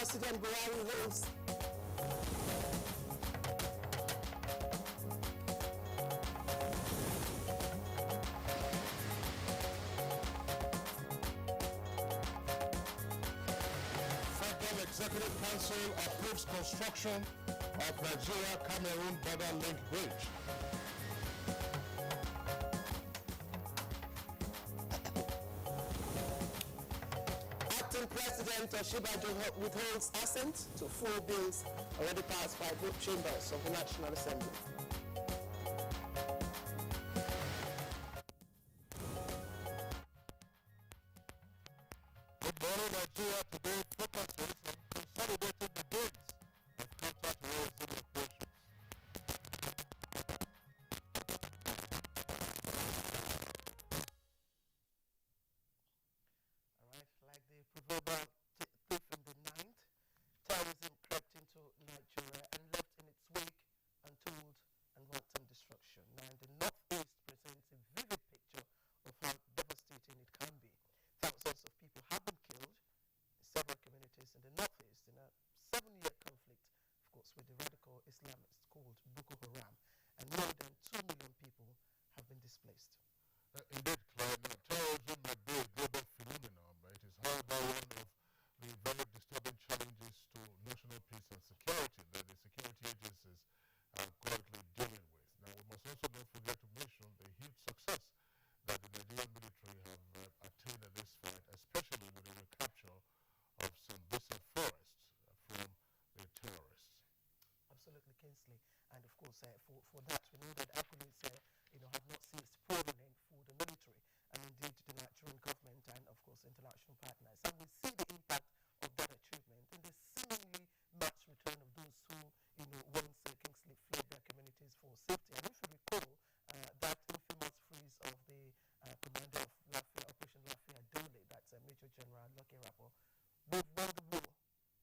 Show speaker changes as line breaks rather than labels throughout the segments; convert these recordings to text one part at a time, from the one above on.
President Buhari holds
Executive Council approves construction of Nigeria-Cameroon border link bridge.
Acting President Oshibajo withholds assent to 4 bills already passed by both chambers of the National Assembly.
Good morning, Nigeria. Today focuses on consolidating the gains of counter-terrorism operations.
All right, like the proverbial thief in the night, terrorism crept into Nigeria and left in its wake untold and wanton destruction. Now, the Northeast presents a vivid picture of how devastating it can be. Thousands of people have been killed in several communities in the Northeast in a 7-year conflict, of course, with the radical Islamists called Boko Haram, and more than 2 million people have been displaced.
Indeed, Claire, now, terrorism might be a global phenomenon, but it is however one of the very disturbing challenges to national peace and security that the security agencies are currently dealing with. Now, we must also not forget to mention the huge success that the Nigerian military have attained in this fight, especially with the recapture of some Bisa forests from the terrorists.
Absolutely, Kingsley. And of course, for that, we know that accolades have not ceased pouring in for the military and indeed the Nigerian government and, of course, international partners. And we see the impact of that achievement in the seemingly mass return of those who, once Kingsley fled their communities for safety. And if you recall, that infamous freeze of the commander of Operation Lafayette Dole, that's Major General Lucky Rappo, we've won the war,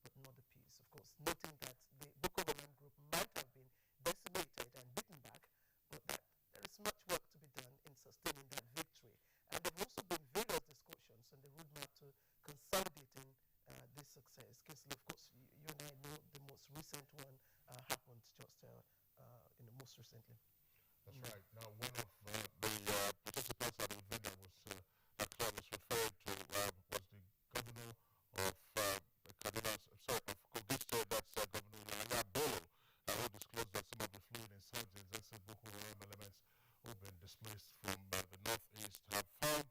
but not the peace. Of course, noting that the Boko Haram group might have been decimated and beaten back, but that there is much work to be done in sustaining that victory. And there have also been various discussions on the roadmap to consolidating this success. Kingsley, of course, you and I know the most recent one happened just most recently.
That's right. Now, one of the participants at the event that Claude was referring to was the governor of of Kogi State, that's Governor Yahya Bello, who disclosed that some of the fleeing insurgents, that's the Boko Haram elements who've been displaced from the Northeast, have found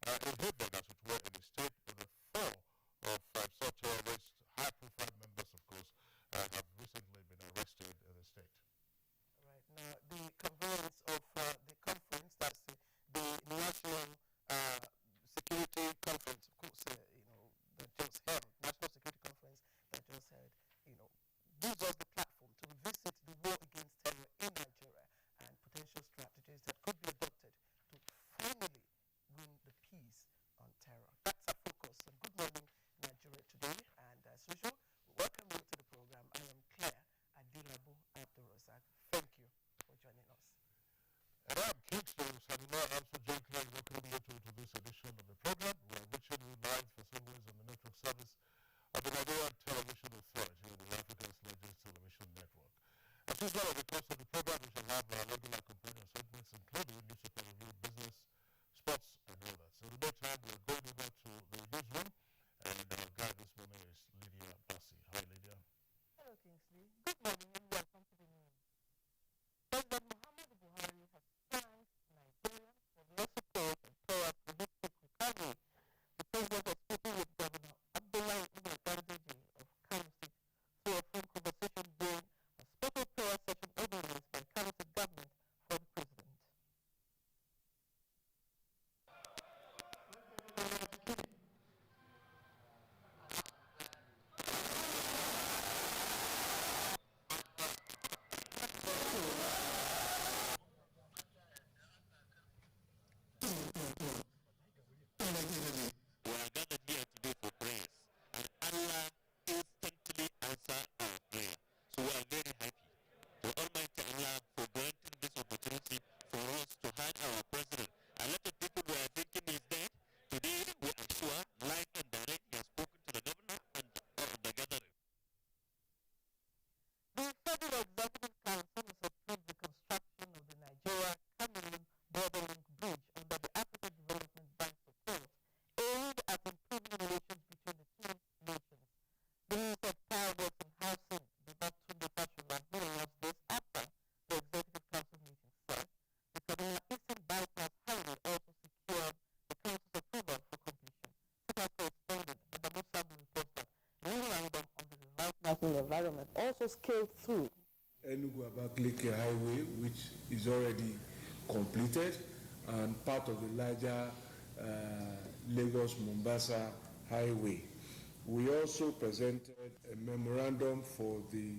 a haven, as it were, in the state, with the 4 of such terrorists, high-profile members, of course, have recently been arrested in the state.
Right. Now, the conveyance of the conference, that's the National Security Conference, of course, that just held, National Security Conference that just held, gives us the platform to revisit the war against terror in Nigeria and potential strategies that could be adopted to finally win the peace on terror. That's our focus on Good Morning Nigeria today, and as usual, we welcome you to the program. I am Claire Adilabu Abdurrazak. Thank you for joining us.
And I'm Kingsley Sanima. I'm so jointly welcoming you to this edition of the program. We are reaching you live for some ways on the network service of the Nigerian Television Authority, the Africa's largest television network. As usual, at the course of the program, we shall have our regular companion segments, including newspaper review, business, sports, and others. So in the meantime, we are going over to the newsroom, and our guide this morning is Lydia Bassi. Hi, Lydia.
Hello, Kingsley. Good morning and welcome to the news. President Muhammadu Buhari has thanked Nigerians for their support and pro-optimistic recovery. The president has spoken with Governor Abdullahi Umar Gardeji of Kano State through a phone conversation during a special prayer session organized by Kano State government for the president.
International Environment also scaled through.
Enugu-Abakaliki Highway, which is already completed, and part of the larger Lagos-Mombasa Highway. We also presented a memorandum for the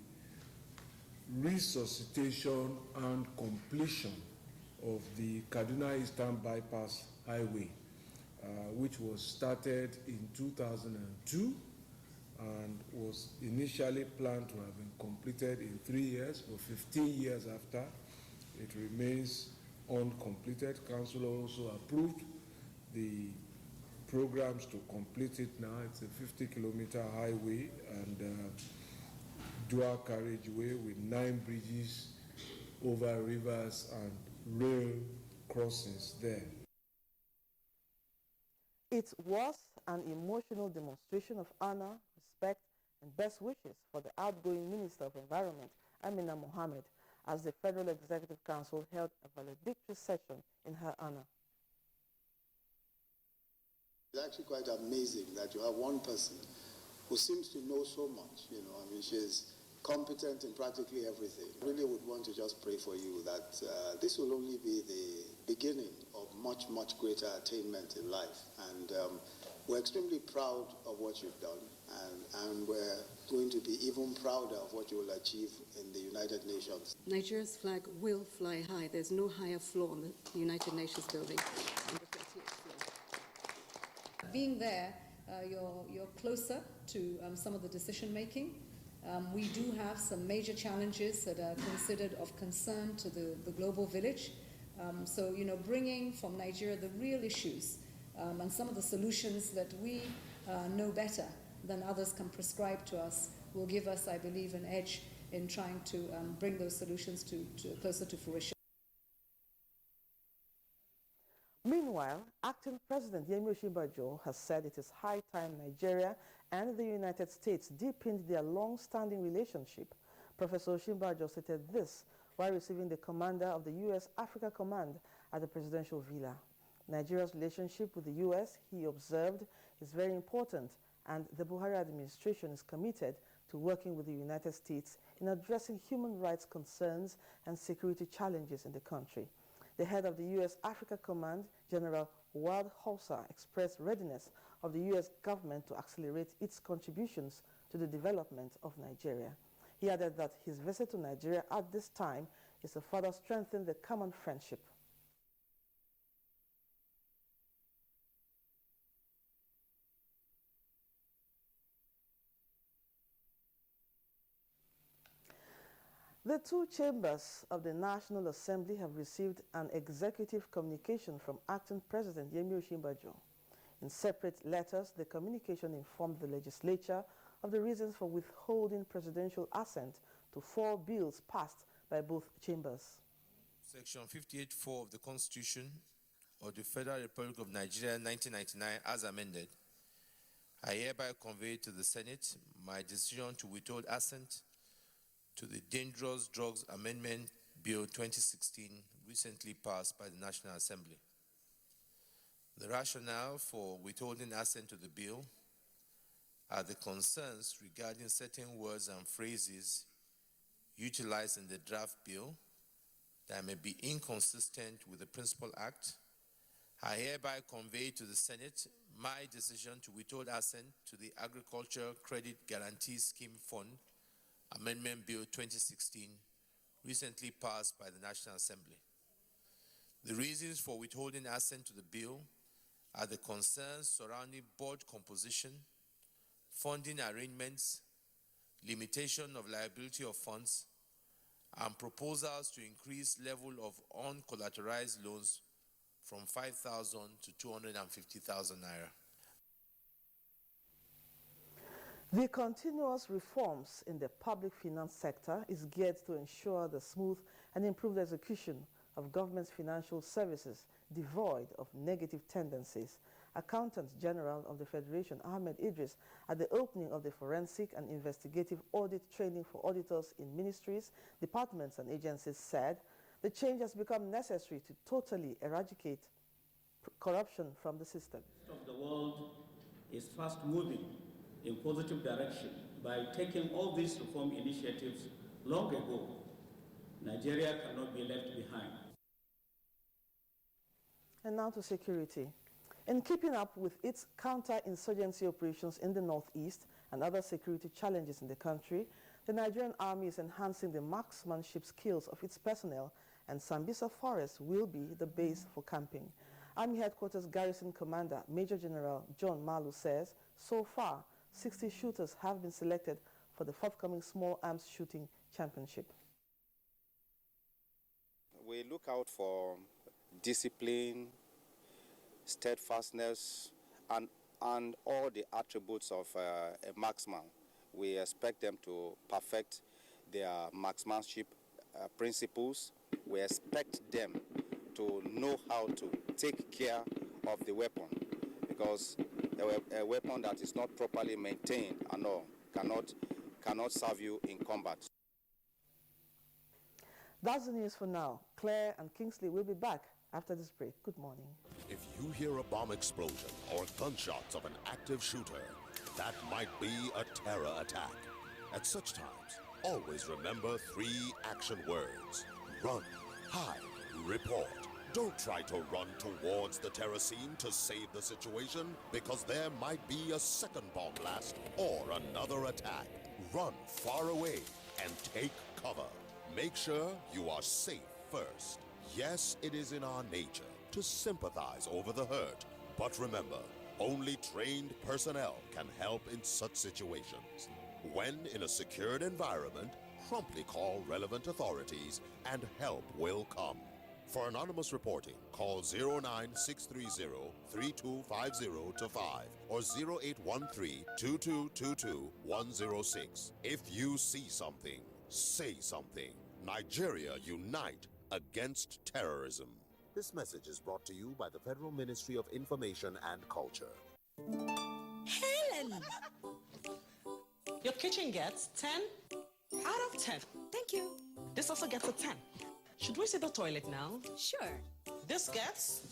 resuscitation and completion of the Kaduna Eastern Bypass Highway, which was started in 2002 and was initially planned to have been completed in 3 years, but 15 years after, it remains uncompleted. Council also approved the programs to complete it now. It's a 50-kilometer highway and dual carriageway with 9 bridges over rivers and rail crossings there.
It was an emotional demonstration of honor, respect, and best wishes for the outgoing Minister of Environment, Amina Mohammed, as the Federal Executive Council held a valedictory session in her honor.
It's actually quite amazing that you have one person who seems to know so much, I mean, she's competent in practically everything. I really would want to just pray for you that this will only be the beginning of much, much greater attainment in life. And we're extremely proud of what you've done, and we're going to be even prouder of what you will achieve in the United Nations.
Nigeria's flag will fly high. There's no higher floor on the United Nations building on the 30th floor. Being there, you're closer to some of the decision making. We do have some major challenges that are considered of concern to the global village. So, bringing from Nigeria the real issues and some of the solutions that we know better than others can prescribe to us will give us, I believe, an edge in trying to bring those solutions to closer to fruition.
Meanwhile, acting President Yemi Osinbajo has said it is high time Nigeria and the United States deepened their long-standing relationship. Professor Osinbajo stated this while receiving the commander of the U.S. Africa Command at the presidential villa. Nigeria's relationship with the U.S., he observed, is very important, and the Buhari administration is committed to working with the United States in addressing human rights concerns and security challenges in the country. The head of the U.S. Africa Command, General Ward Hauser, expressed readiness of the U.S. government to accelerate its contributions to the development of Nigeria. He added that his visit to Nigeria at this time is to further strengthen the common friendship. The two chambers of the National Assembly have received an executive communication from acting President Yemi Osinbajo. In separate letters, the communication informed the legislature of the reasons for withholding presidential assent to 4 bills passed by both chambers.
Section 58(4) of the Constitution of the Federal Republic of Nigeria 1999 as amended, I hereby convey to the Senate my decision to withhold assent to the Dangerous Drugs Amendment Bill 2016 recently passed by the National Assembly. The rationale for withholding assent to the bill are the concerns regarding certain words and phrases utilized in the draft bill that may be inconsistent with the Principal Act. I hereby convey to the Senate my decision to withhold assent to the Agriculture Credit Guarantee Scheme Fund Amendment Bill 2016, recently passed by the National Assembly. The reasons for withholding assent to the bill are the concerns surrounding board composition, funding arrangements, limitation of liability of funds, and proposals to increase level of uncollateralized loans from 5,000 to 250,000 naira.
The continuous reforms in the public finance sector is geared to ensure the smooth and improved execution of government's financial services devoid of negative tendencies. Accountant General of the Federation, Ahmed Idris, at the opening of the Forensic and Investigative Audit Training for Auditors in Ministries, Departments and Agencies said the change has become necessary to totally eradicate corruption from the system.
The world is fast moving in positive direction by taking all these reform initiatives long ago, Nigeria cannot be left behind.
And now to security. In keeping up with its counter-insurgency operations in the northeast and other security challenges in the country, the Nigerian Army is enhancing the marksmanship skills of its personnel, and Sambisa Forest will be the base for camping. Army Headquarters Garrison Commander Major General John Malu says, so far, 60 shooters have been selected for the forthcoming Small Arms Shooting Championship.
We look out for discipline, steadfastness, and all the attributes of a marksman. We expect them to perfect their marksmanship principles. We expect them to know how to take care of the weapon, because a weapon that is not properly maintained and all cannot serve you in combat.
That's the news for now. Claire and Kingsley will be back after this break. Good morning.
If you hear a bomb explosion or gunshots of an active shooter, that might be a terror attack. At such times, always remember 3 action words: run, hide, report. Don't try to run towards the terror scene to save the situation, because there might be a second bomb blast or another attack. Run far away and take cover. Make sure you are safe first. Yes, it is in our nature to sympathize over the hurt, but remember, only trained personnel can help in such situations. When in a secured environment, promptly call relevant authorities and help will come. For anonymous reporting, call 09630-3250 to 5 or 0813-2222-106. If you see something, say something. Nigeria unite against terrorism. This message is brought to you by the Federal Ministry of Information and Culture.
Helen! Your kitchen gets 10 out of 10.
Thank you.
This also gets a 10. Should we see the toilet now?
Sure.
This gets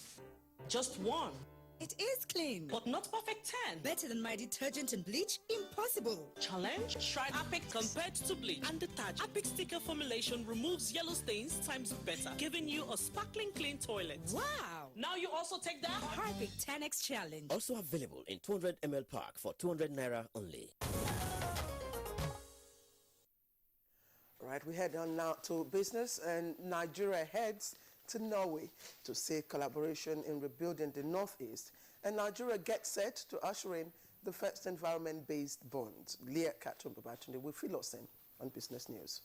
just 1.
It is clean.
But not perfect 10.
Better than my detergent and bleach? Impossible.
Challenge? Try Apex compared to bleach and detergent. Apex sticker formulation removes yellow stains times better, giving you a sparkling clean toilet.
Wow.
Now you also take that?
Harpic 10X Challenge.
Also available in 200 ml pack for 200 naira only.
Right, we head on now to business, and Nigeria heads to Norway to seek collaboration in rebuilding the Northeast. And Nigeria gets set to usher in the first environment-based bond. Leah Katumbabatunde will fill us in on Business News.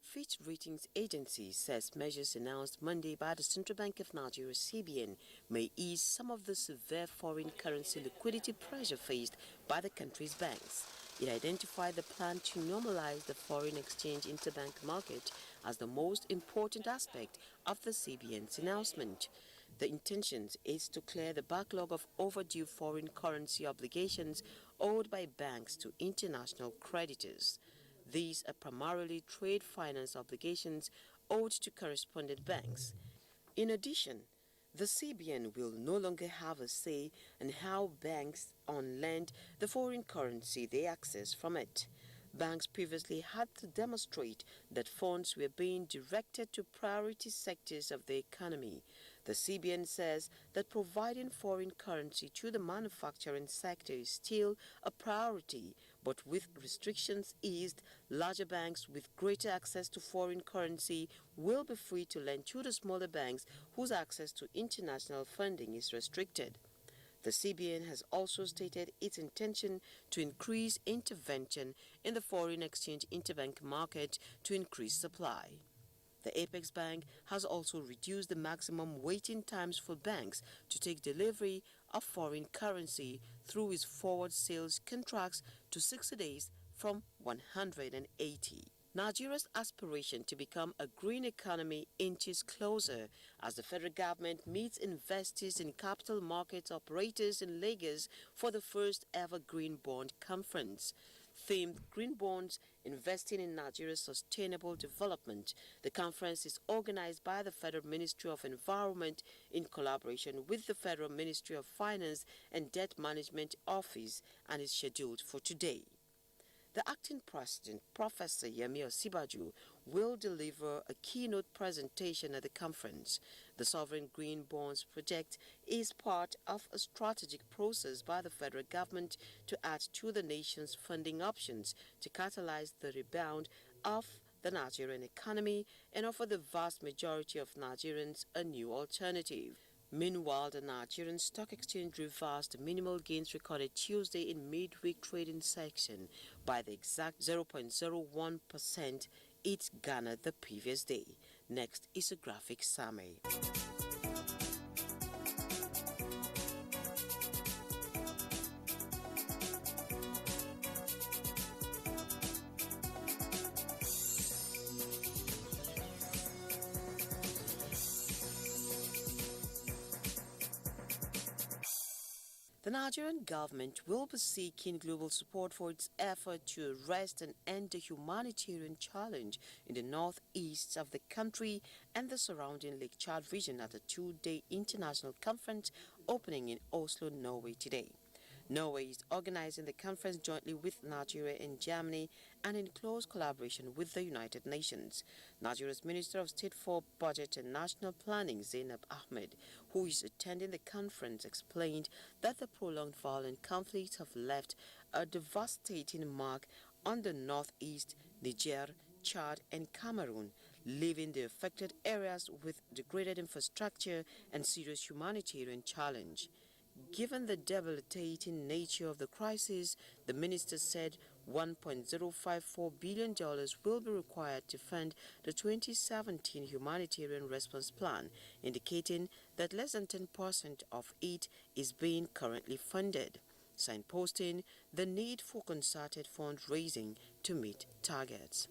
Fitch Ratings Agency says measures announced Monday by the Central Bank of Nigeria, CBN, may ease some of the severe foreign currency liquidity pressure faced by the country's banks. It identified the plan to normalize the foreign exchange interbank market as the most important aspect of the CBN's announcement. The intention is to clear the backlog of overdue foreign currency obligations owed by banks to international creditors. These are primarily trade finance obligations owed to correspondent banks. In addition, the CBN will no longer have a say in how banks on-lend the foreign currency they access from it. Banks previously had to demonstrate that funds were being directed to priority sectors of the economy. The CBN says that providing foreign currency to the manufacturing sector is still a priority, but with restrictions eased, larger banks with greater access to foreign currency will be free to lend to the smaller banks whose access to international funding is restricted. The CBN has also stated its intention to increase intervention in the foreign exchange interbank market to increase supply. The Apex Bank has also reduced the maximum waiting times for banks to take delivery of foreign currency through its forward sales contracts to 60 days from 180. Nigeria's aspiration to become a green economy inches closer as the federal government meets investors and capital markets operators in Lagos for the first ever Green Bond Conference. themed Green Bonds, Investing in Nigeria's Sustainable Development. The conference is organized by the Federal Ministry of Environment in collaboration with the Federal Ministry of Finance and Debt Management Office and is scheduled for today. The acting president, Professor Yemi Osibaju, will deliver a keynote presentation at the conference. The Sovereign Green Bonds project is part of a strategic process by the federal government to add to the nation's funding options to catalyze the rebound of the Nigerian economy and offer the vast majority of Nigerians a new alternative. Meanwhile, the Nigerian Stock Exchange reversed minimal gains recorded Tuesday in midweek trading section by the exact 0.01% it garnered the previous day. Next is a graphic summary. The Nigerian government will be seeking global support for its effort to arrest and end the humanitarian challenge in the northeast of the country and the surrounding Lake Chad region at a two-day international conference opening in Oslo, Norway today. Norway is organizing the conference jointly with Nigeria and Germany and in close collaboration with the United Nations. Nigeria's Minister of State for Budget and National Planning, Zainab Ahmed, who is attending the conference, explained that the prolonged violent conflicts have left a devastating mark on the northeast, Niger, Chad and Cameroon, leaving the affected areas with degraded infrastructure and serious humanitarian challenge. Given the debilitating nature of the crisis, the minister said $1.054 billion will be required to fund the 2017 humanitarian response plan, indicating that less than 10% of it is being currently funded, signposting the need for concerted fundraising to meet targets.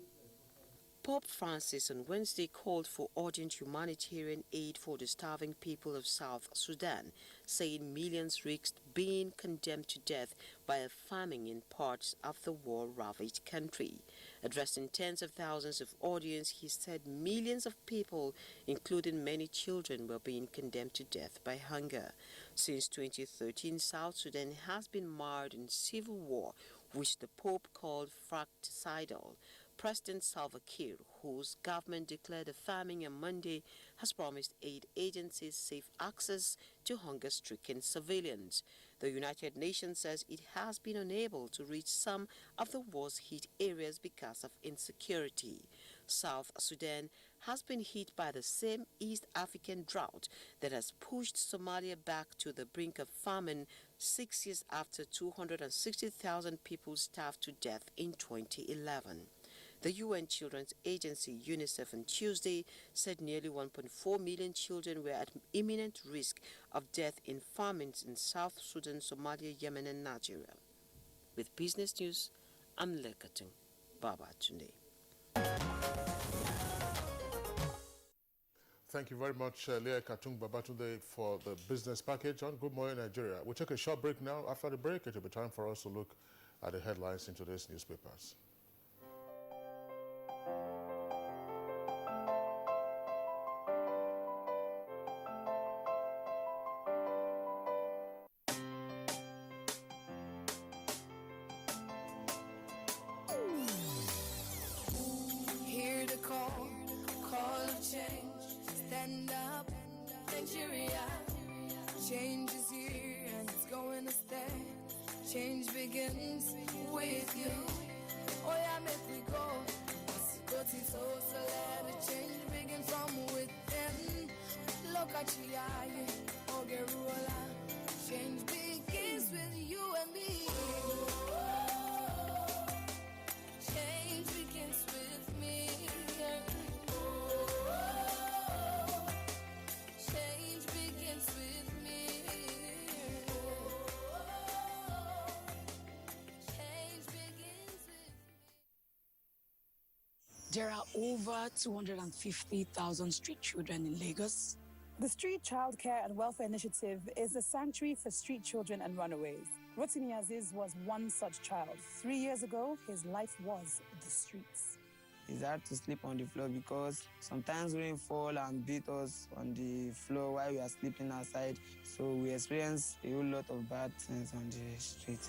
Pope Francis on Wednesday called for urgent humanitarian aid for the starving people of South Sudan, saying millions risked being condemned to death by a famine in parts of the war-ravaged country. Addressing tens of thousands of audience, he said millions of people, including many children, were being condemned to death by hunger. Since 2013, South Sudan has been mired in civil war, which the Pope called fratricidal. President Salva Kiir, whose government declared a famine on Monday, has promised aid agencies safe access to hunger-stricken civilians. The United Nations says it has been unable to reach some of the worst-hit areas because of insecurity. South Sudan has been hit by the same East African drought that has pushed Somalia back to the brink of famine 6 years after 260,000 people starved to death in 2011. The UN Children's Agency, UNICEF, on Tuesday said nearly 1.4 million children were at imminent risk of death in famines in South Sudan, Somalia, Yemen, and Nigeria. With Business News, I'm Lekatung Babatunde.
Thank you very much, Leah Katung Babatunde, for the business package on Good Morning Nigeria. We'll take a short break now. After the break, it will be time for us to look at the headlines in today's newspapers.
Stand up, Nigeria. Change is here and it's going to stay. Change begins with you. Oh yeah, make we go. So let the change begin from within. Look at you, change begins with you and me. Change begins with me. Change begins with me. Change begins with me.
There are over 250,000 street children in Lagos.
The Street Childcare and Welfare Initiative is a sanctuary for street children and runaways.
Rotimi Aziz was one such child. 3 years ago, his life was the streets.
It's hard to sleep on the floor because sometimes rain fall and beat us on the floor while we are sleeping outside. So we experience a whole lot of bad things on the street.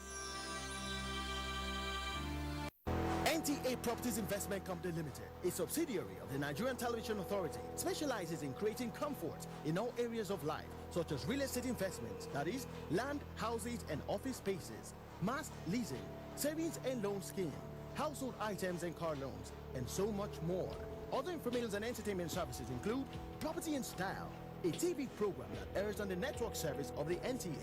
NTA Properties Investment Company Limited, a subsidiary of the Nigerian Television Authority, specializes in creating comfort in all areas of life, such as real estate investments, that is, land, houses, and office spaces, mass leasing, savings and loan scheme, household items and car loans, and so much more. Other information and entertainment services include Property in Style, a TV program that airs on the network service of the NTA,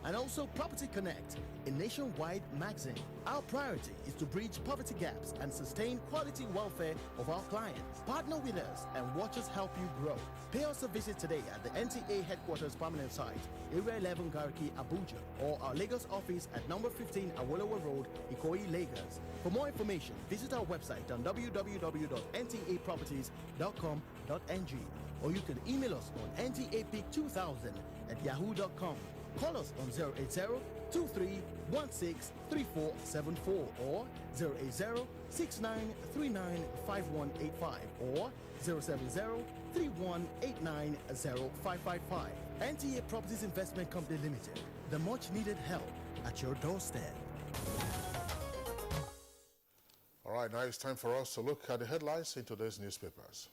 and also Property Connect, a nationwide magazine. Our priority is to bridge poverty gaps and sustain quality welfare of our clients. Partner with us and watch us help you grow. Pay us a visit today at the NTA headquarters permanent site, Area 11 Garki, Abuja, or our Lagos office at number 15 Awolowo Road, Ikoyi, Lagos. For more information, visit our website on www.ntaproperties.com.ng, or you can email us on ntapeak2000@yahoo.com. Call us on 080-2316-3474 or 080-6939-5185 or 070-3189-0555. NTA Properties Investment Company Limited. The much needed help at your doorstep.
All right, now it's time for us to look at the headlines in today's newspapers.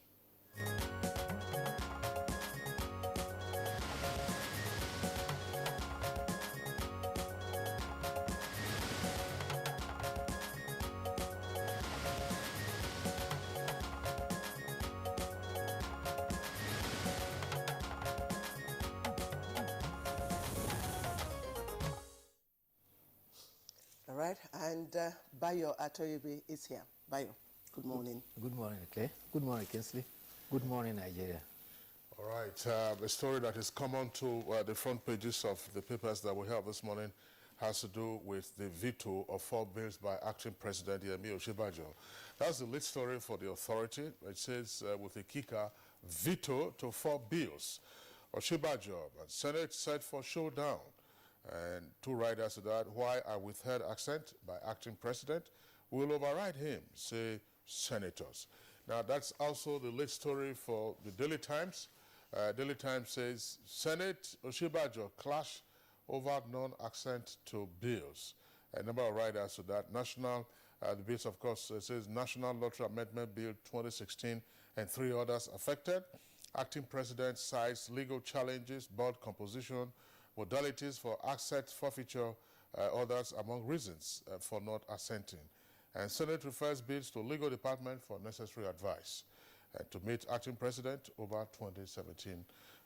All right, and Bayo Atoyebe is here. Bayo, good morning.
Good morning, Clay. Good morning, Kinsley. Good morning, Nigeria.
All right, a story that is common to the front pages of the papers that we have this morning has to do with the veto of 4 bills by acting President Yemi Osinbajo. That's the lead story for the authority. It says with a kicker, veto to 4 bills. Osinbajo and Senate set for showdown. And 2 riders to that, why I withheld assent by acting president, will override him, say senators. Now that's also the lead story for the Daily Times. Daily Times says, Senate Osinbajo clash over non-assent to bills. A number of riders to that. The bills, of course, says National Lottery Amendment Bill 2016 and 3 others affected. Acting president cites legal challenges, board composition, modalities for asset forfeiture, others among reasons for not assenting. And Senate refers bills to legal department for necessary advice to meet acting president over 2017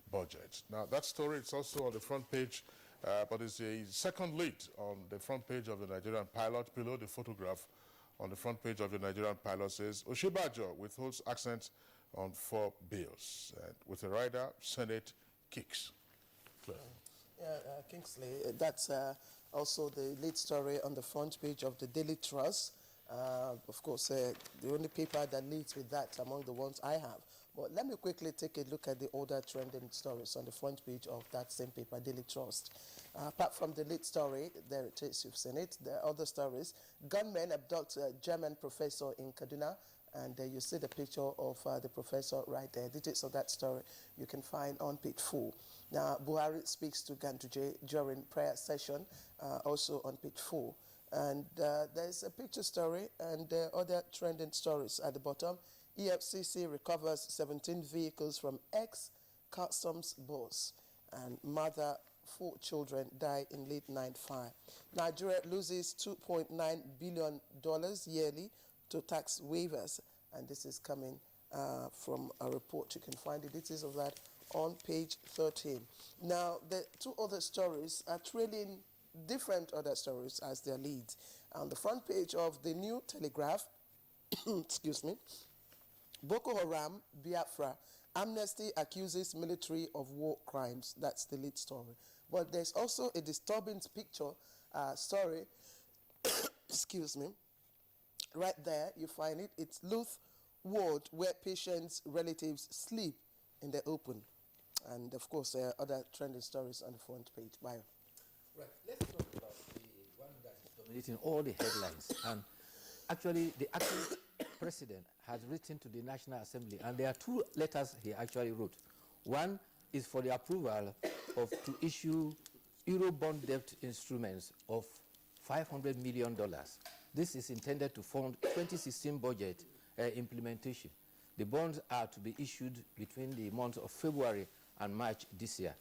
budget. Now that story is also on the front page, but it's a second lead on the front page of the Nigerian Pilot. Below the photograph on the front page of the Nigerian Pilot says, Osinbajo withholds assent on 4 bills. With a rider, Senate kicks.
Kingsley, that's also the lead story on the front page of the Daily Trust. Of course, the only paper that leads with that among the ones I have. But let me quickly take a look at the other trending stories on the front page of that same paper, Daily Trust. Apart from the lead story, there it is, you've seen it. There are other stories. Gunmen abduct a German professor in Kaduna. And you see the picture of the professor right there. Details of that story you can find on page 4. Now, Buhari speaks to Ganduje during prayer session, also on page 4. And there's a picture story and other trending stories at the bottom. EFCC recovers 17 vehicles from ex-customs boss. And mother, 4 children die in late night fire. Nigeria loses $2.9 billion yearly to tax waivers, and this is coming from a report. You can find the details of that on page 13. Now, the 2 other stories are trailing different other stories as their leads. On the front page of the New Telegraph, excuse me, Boko Haram, Biafra, Amnesty accuses military of war crimes. That's the lead story. But there's also a disturbing picture story, excuse me. Right there, you find it. It's Luth ward where patients' relatives sleep in the open. And, of course, there are other trending stories on the front page. Bye.
Right. Let's talk about the
dominating all the headlines. And actually, the acting president has written to the National Assembly, and there are two letters he actually wrote. One is for the approval to issue Eurobond debt instruments of $500 million. This is intended to fund 2016 budget implementation. The bonds are to be issued between the months of February and March this year.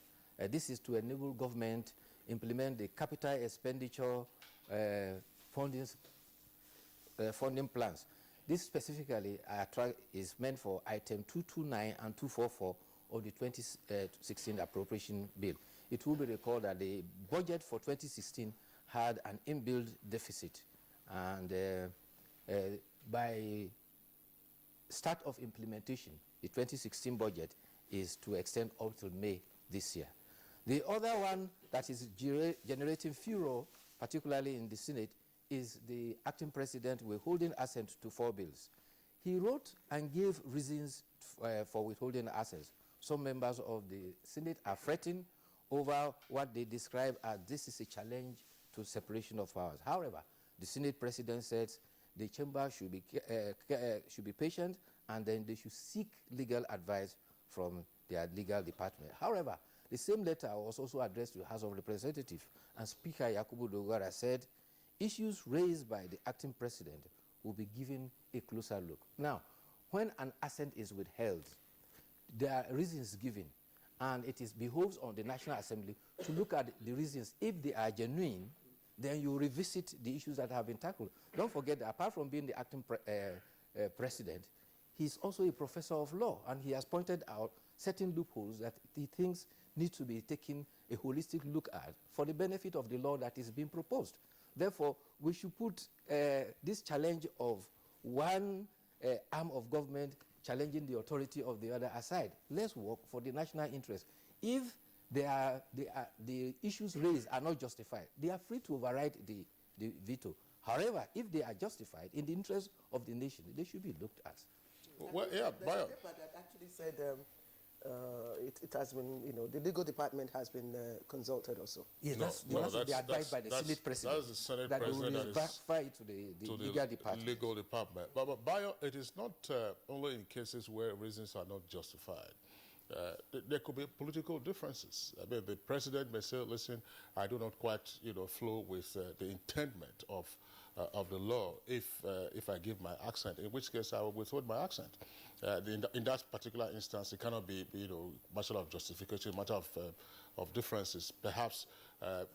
This is to enable government implement the capital expenditure funding plans. This specifically is meant for item 229 and 244 of the 2016 appropriation bill. It will be recalled that the budget for 2016 had an inbuilt deficit, and by start of implementation, the 2016 budget is to extend up till May this year. The other one that is generating furor, particularly in the Senate, is the acting president withholding assent to 4 bills. He wrote and gave reasons for withholding assents. Some members of the Senate are fretting over what they describe as this is a challenge to separation of powers. However, the Senate president said the chamber should be patient, and then they should seek legal advice from their legal department. However, the same letter was also addressed to the House of Representatives, and Speaker Yakubu Dogara said issues raised by the acting president will be given a closer look. Now, when an assent is withheld, there are reasons given, and it behoves on the National Assembly to look at the reasons. If they are genuine, then you revisit the issues that have been tackled. Don't forget that apart from being the acting president, he's also a professor of law, and he has pointed out certain loopholes that he thinks need to be taken a holistic look at for the benefit of the law that is being proposed. Therefore, we should put this challenge of one arm of government challenging the authority of the other aside. Let's work for the national interest. If the issues raised are not justified, they are free to override the veto. However, if they are justified in the interest of the nation, they should be looked at.
Well, yeah, there's a paper that actually said it has been, the legal department has been consulted also.
Yes, that's the advice by the Senate president.
That's the Senate
that
president
will backfire to the legal department.
But Bayo, it is not only in cases where reasons are not justified. There could be political differences. I mean, the president may say, listen, I do not quite, flow with the intendment of the law if I give my accent, in which case I will withhold my accent. In that particular instance, it cannot be, matter of justification, matter of differences. Perhaps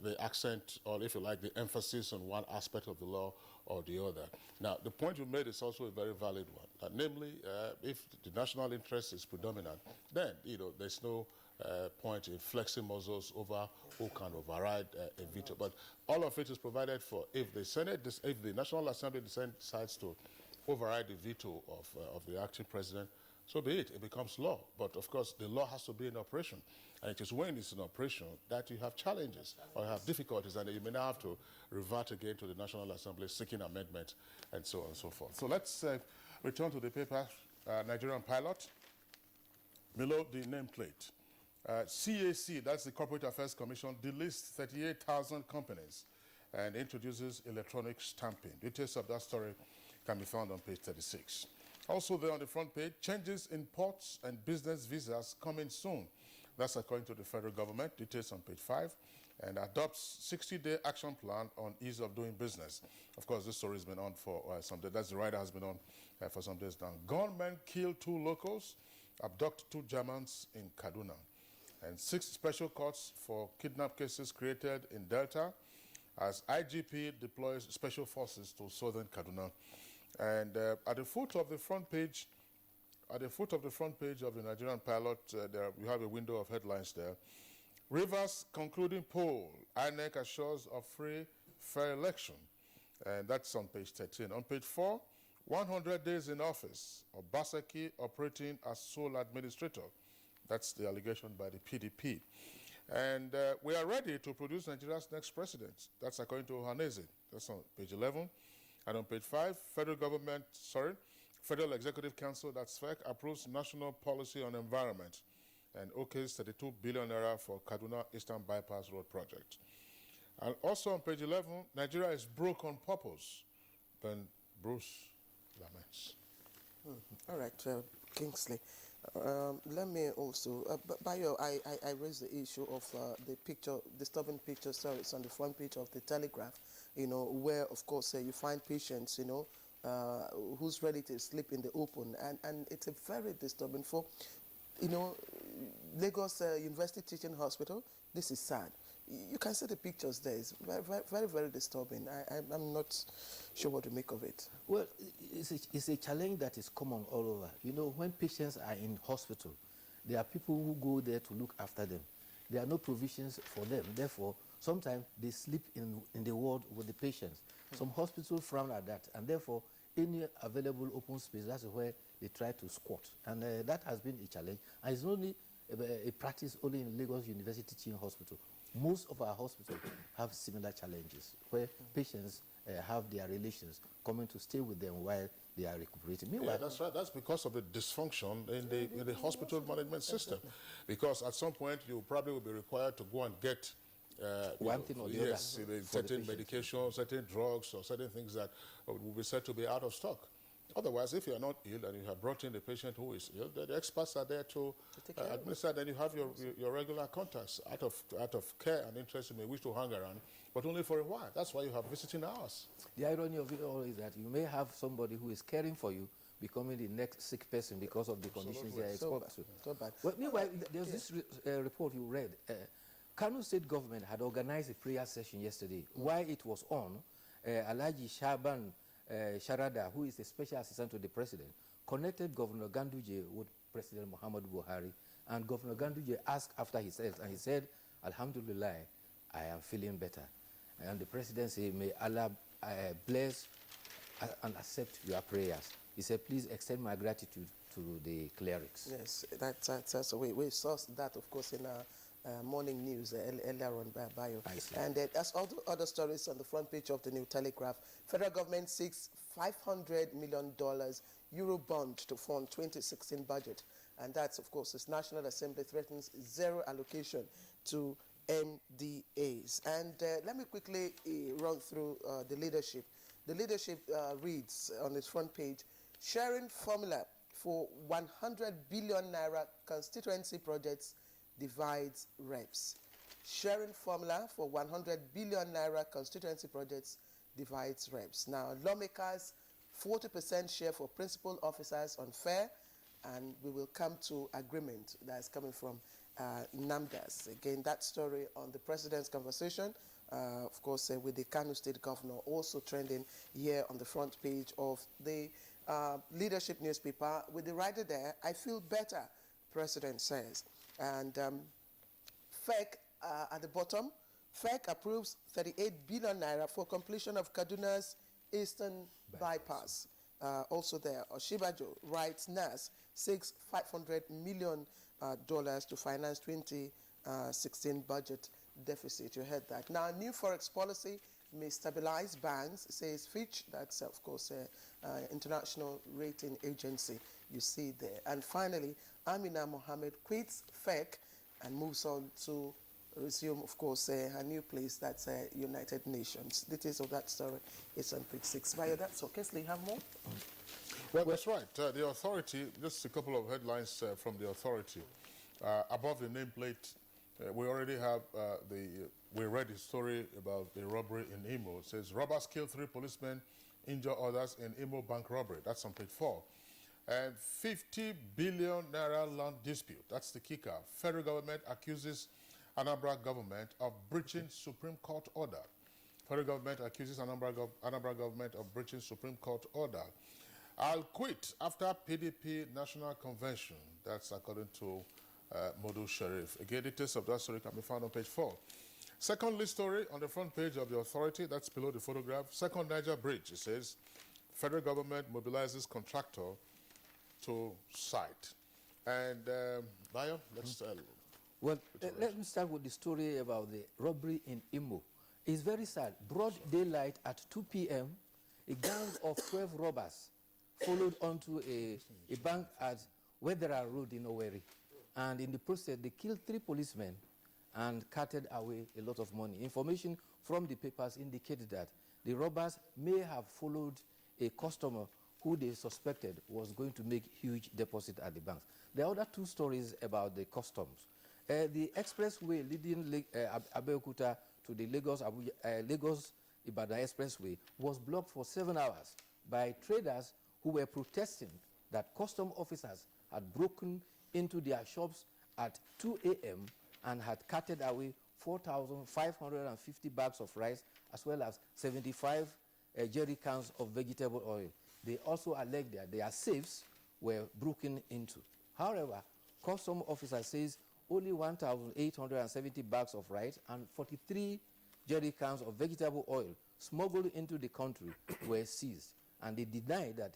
the accent, or if you like, the emphasis on one aspect of the law or the other. Now, the point you made is also a very valid one. Namely, if the national interest is predominant, then, there's no point in flexing muscles over who can override a veto. But all of it is provided for. If the Senate, if the National Assembly decides to override the veto of the acting president, so be it. It becomes law. But of course, the law has to be in operation. And it is when it's in operation that you have challenges or you have difficulties, and you may now have to revert again to the National Assembly seeking amendment and so on and so forth. So let's return to the paper, Nigerian pilot. Below the nameplate. CAC, that's the Corporate Affairs Commission, delists 38,000 companies and introduces electronic stamping. Details of that story can be found on page 36. Also there on the front page, changes in ports and business visas coming soon. That's according to the federal government. Details on page 5. And adopts 60-day action plan on ease of doing business. Of course, this story has been on for some days. That's the writer has been on for some days now. Gunmen kill 2 locals, abduct 2 Germans in Kaduna. And 6 special courts for kidnap cases created in Delta as IGP deploys special forces to southern Kaduna. And at the foot of the front page, of the Nigerian pilot, there we have a window of headlines there. Rivers concluding poll, INEC assures of free, fair election. And that's on page 13. On page 4, 100 days in office, Obaseki operating as sole administrator. That's the allegation by the PDP. And we are ready to produce Nigeria's next president. That's according to Ohaneze. That's on page 11. And on page 5, Federal Executive Council, that's FEC, approves national policy on environment and okays 32 billion naira for Kaduna Eastern Bypass Road project. And also on page 11, Nigeria is broke on purpose. Then Bruce laments.
All right, Kingsley. Let me also, Bayo, I raised the issue of the picture, disturbing picture, sorry, it's on the front page of the Telegraph, you know, where, of course, you find patients, you know, whose relatives sleep in the open, and it's a very disturbing for, you know, Lagos University Teaching Hospital. This is sad. You can see the pictures there. It's very, very, very disturbing. I'm not sure what to make of it.
Well, it's a challenge that is common all over. You know, when patients are in hospital, there are people who go there to look after them. There are no provisions for them. Therefore, sometimes they sleep in the ward with the patients. Some hospitals frown at that, and therefore, any available open space, that's where they try to squat. And that has been a challenge. And it's not only a practice only in Lagos University Teaching Hospital. Most of our hospitals have similar challenges, where patients have their relations coming to stay with them while they are recuperating. Meanwhile,
yeah, that's right. That's because of the dysfunction in the hospital management system. Because at some point, you probably will be required to go and get
one thing or the other.
Yes, certain medications, certain drugs, or certain things that will be said to be out of stock. Otherwise, if you are not ill and you have brought in the patient who is ill, the experts are there to administer. Then you have your regular contacts. Out of care and interest, you may wish to hang around, but only for a while. That's why you have visiting hours.
The irony of it all is that you may have somebody who is caring for you becoming the next sick person because of the conditions they are exposed to.
So bad.
Well, meanwhile, there's this report you read. Kano State government had organized a prayer session yesterday. While it was on, Alhaji Shaban Sharada, who is a special assistant to the president, connected Governor Ganduje with President Muhammadu Buhari, and Governor Ganduje asked after his health, and he said, Alhamdulillah, I am feeling better. And the president said, may Allah bless and accept your prayers. He said, please extend my gratitude to the clerics.
Yes, that's so we saw that, of course, in our morning news earlier on by Bayo. And as all the other stories on the front page of the New Telegraph, federal government seeks $500 million Euro bond to fund 2016 budget. And that's, of course, as National Assembly threatens zero allocation to NDAs. And let me quickly run through the leadership. The leadership reads on its front page, sharing formula for 100 billion naira constituency projects divides reps. Sharing formula for 100 billion naira constituency projects divides reps. Now, lawmakers, 40% share for principal officers on fair, and we will come to agreement that's coming from NAMDAS. Again, that story on the president's conversation, of course, with the Kano State governor, also trending here on the front page of the leadership newspaper with the writer there, I feel better, president says. And FEC at the bottom, FEC approves 38 billion naira for completion of Kaduna's Eastern Bypass. Also there, Oshibajo writes, NAS seeks $500 million to finance 2016 budget deficit. You heard that. Now, new forex policy may stabilize banks, says Fitch. That's, of course, international rating agency. You see there. And finally, Amina Mohammed quits FEC and moves on to resume, of course, her new place, that's United Nations. Details of that story is on page 6. Bayo, that's okay. So you have more?
Well, that's right. The authority, just a couple of headlines from the authority. Above the nameplate, we already have we read the story about the robbery in Imo. It says, robbers kill 3 policemen, injure others in Imo bank robbery. That's on page 4. And 50 billion naira land dispute. That's the kicker. Federal government accuses Anambra government of breaching Supreme Court order. Federal government accuses Anambra government of breaching Supreme Court order. I'll quit after PDP National Convention. That's according to Modu Sharif. Again, details of that story can be found on page 4. Second list story on the front page of the authority, that's below the photograph. Second Niger Bridge, it says, federal government mobilizes contractor to site. And Bayo, let's
well, let me start with the story about the robbery in Imo. It's very sad. Broad daylight at 2 p.m., a gang of 12 robbers followed onto a bank at Wedera Road in Owerri. And in the process, they killed 3 policemen and carted away a lot of money. Information from the papers indicated that the robbers may have followed a customer who they suspected was going to make huge deposit at the banks. There are other two stories about the customs. The expressway leading Abeokuta to the Lagos-Ibadan expressway was blocked for 7 hours by traders who were protesting that custom officers had broken into their shops at 2 a.m. and had carted away 4,550 bags of rice as well as 75 jerry cans of vegetable oil. They also alleged that their safes were broken into. However, custom officer says only 1,870 bags of rice and 43 jerry cans of vegetable oil smuggled into the country were seized, and they denied that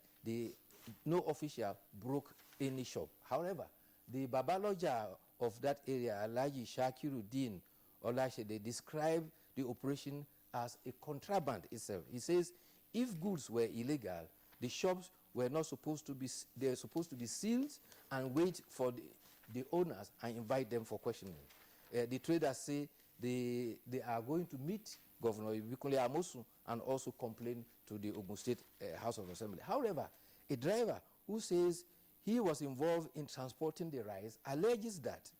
no official broke any shop. However, the Babaloja of that area, Alhaji Shakiruddin Olashe, they described the operation as a contraband itself. He says if goods were illegal, the shops were not supposed to be, they're supposed to be sealed and wait for the owners and invite them for questioning. The traders say they are going to meet Governor Ibikunle Amosun and also complain to the Ogun State House of Assembly. However, a driver who says he was involved in transporting the rice alleges that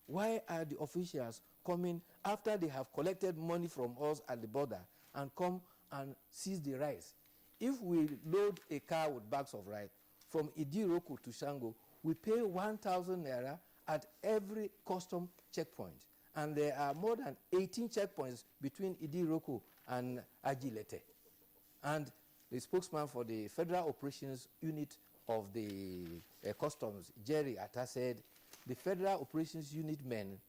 why are the officials coming after they have collected money from us at the border and come and seize the rice? If we load a car with bags of rice from Idiroku to Shango, we pay 1,000 naira at every custom checkpoint. And there are more than 18 checkpoints between Idiroku and Ajilete. And the spokesman for the Federal Operations Unit of the Customs, Jerry Atta, said the Federal Operations Unit men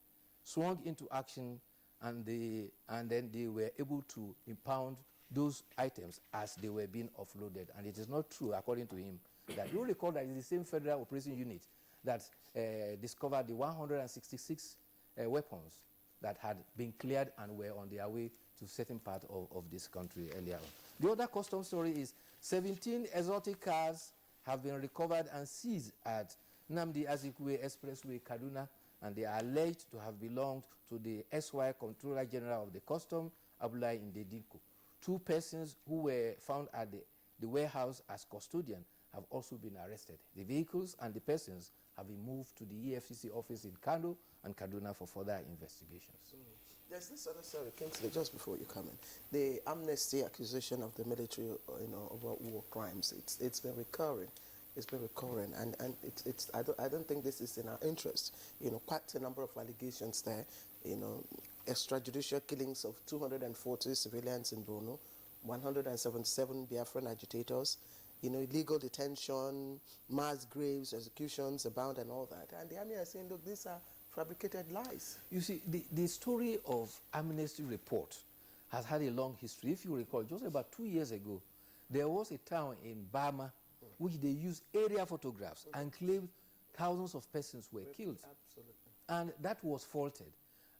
swung into action and then they were able to impound those items as they were being offloaded. And it is not true, according to him, that you recall that it's the same Federal Operations Unit that discovered the 166 weapons that had been cleared and were on their way to certain part of this country earlier on. The other custom story is 17 exotic cars have been recovered and seized at Nnamdi Azikiwe Expressway, Kaduna, and they are alleged to have belonged to the SY Controller General of the Custom, Abdullahi Ndedinku. 2 persons who were found at the warehouse as custodian have also been arrested. The vehicles and the persons have been moved to the EFCC office in Kano and Kaduna for further investigations.
There's this other story, Kingsley, just before you come in. The Amnesty accusation of the military, over war crimes. It's been recurring. It's been recurring, and I don't think this is in our interest. Quite a number of allegations there. Extrajudicial killings of 240 civilians in Borno, 177 Biafran agitators, illegal detention, mass graves, executions abound and all that. And the army are saying, look, these are fabricated lies.
You see, the story of Amnesty report has had a long history. If you recall, just about 2 years ago, there was a town in Bama which they used area photographs and claimed thousands of persons were killed.
Absolutely.
And that was faulted.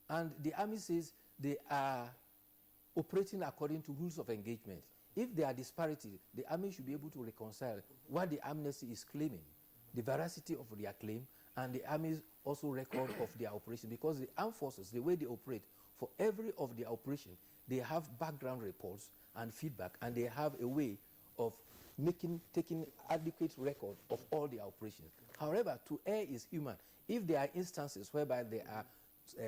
And the army says they are operating according to rules of engagement. If there are disparities, the army should be able to reconcile what the amnesty is claiming, the veracity of their claim, and the army's also record of their operation. Because the armed forces, the way they operate, for every of their operation, they have background reports and feedback, and they have a way of taking adequate record of all their operations. However, to err is human. If there are instances whereby there are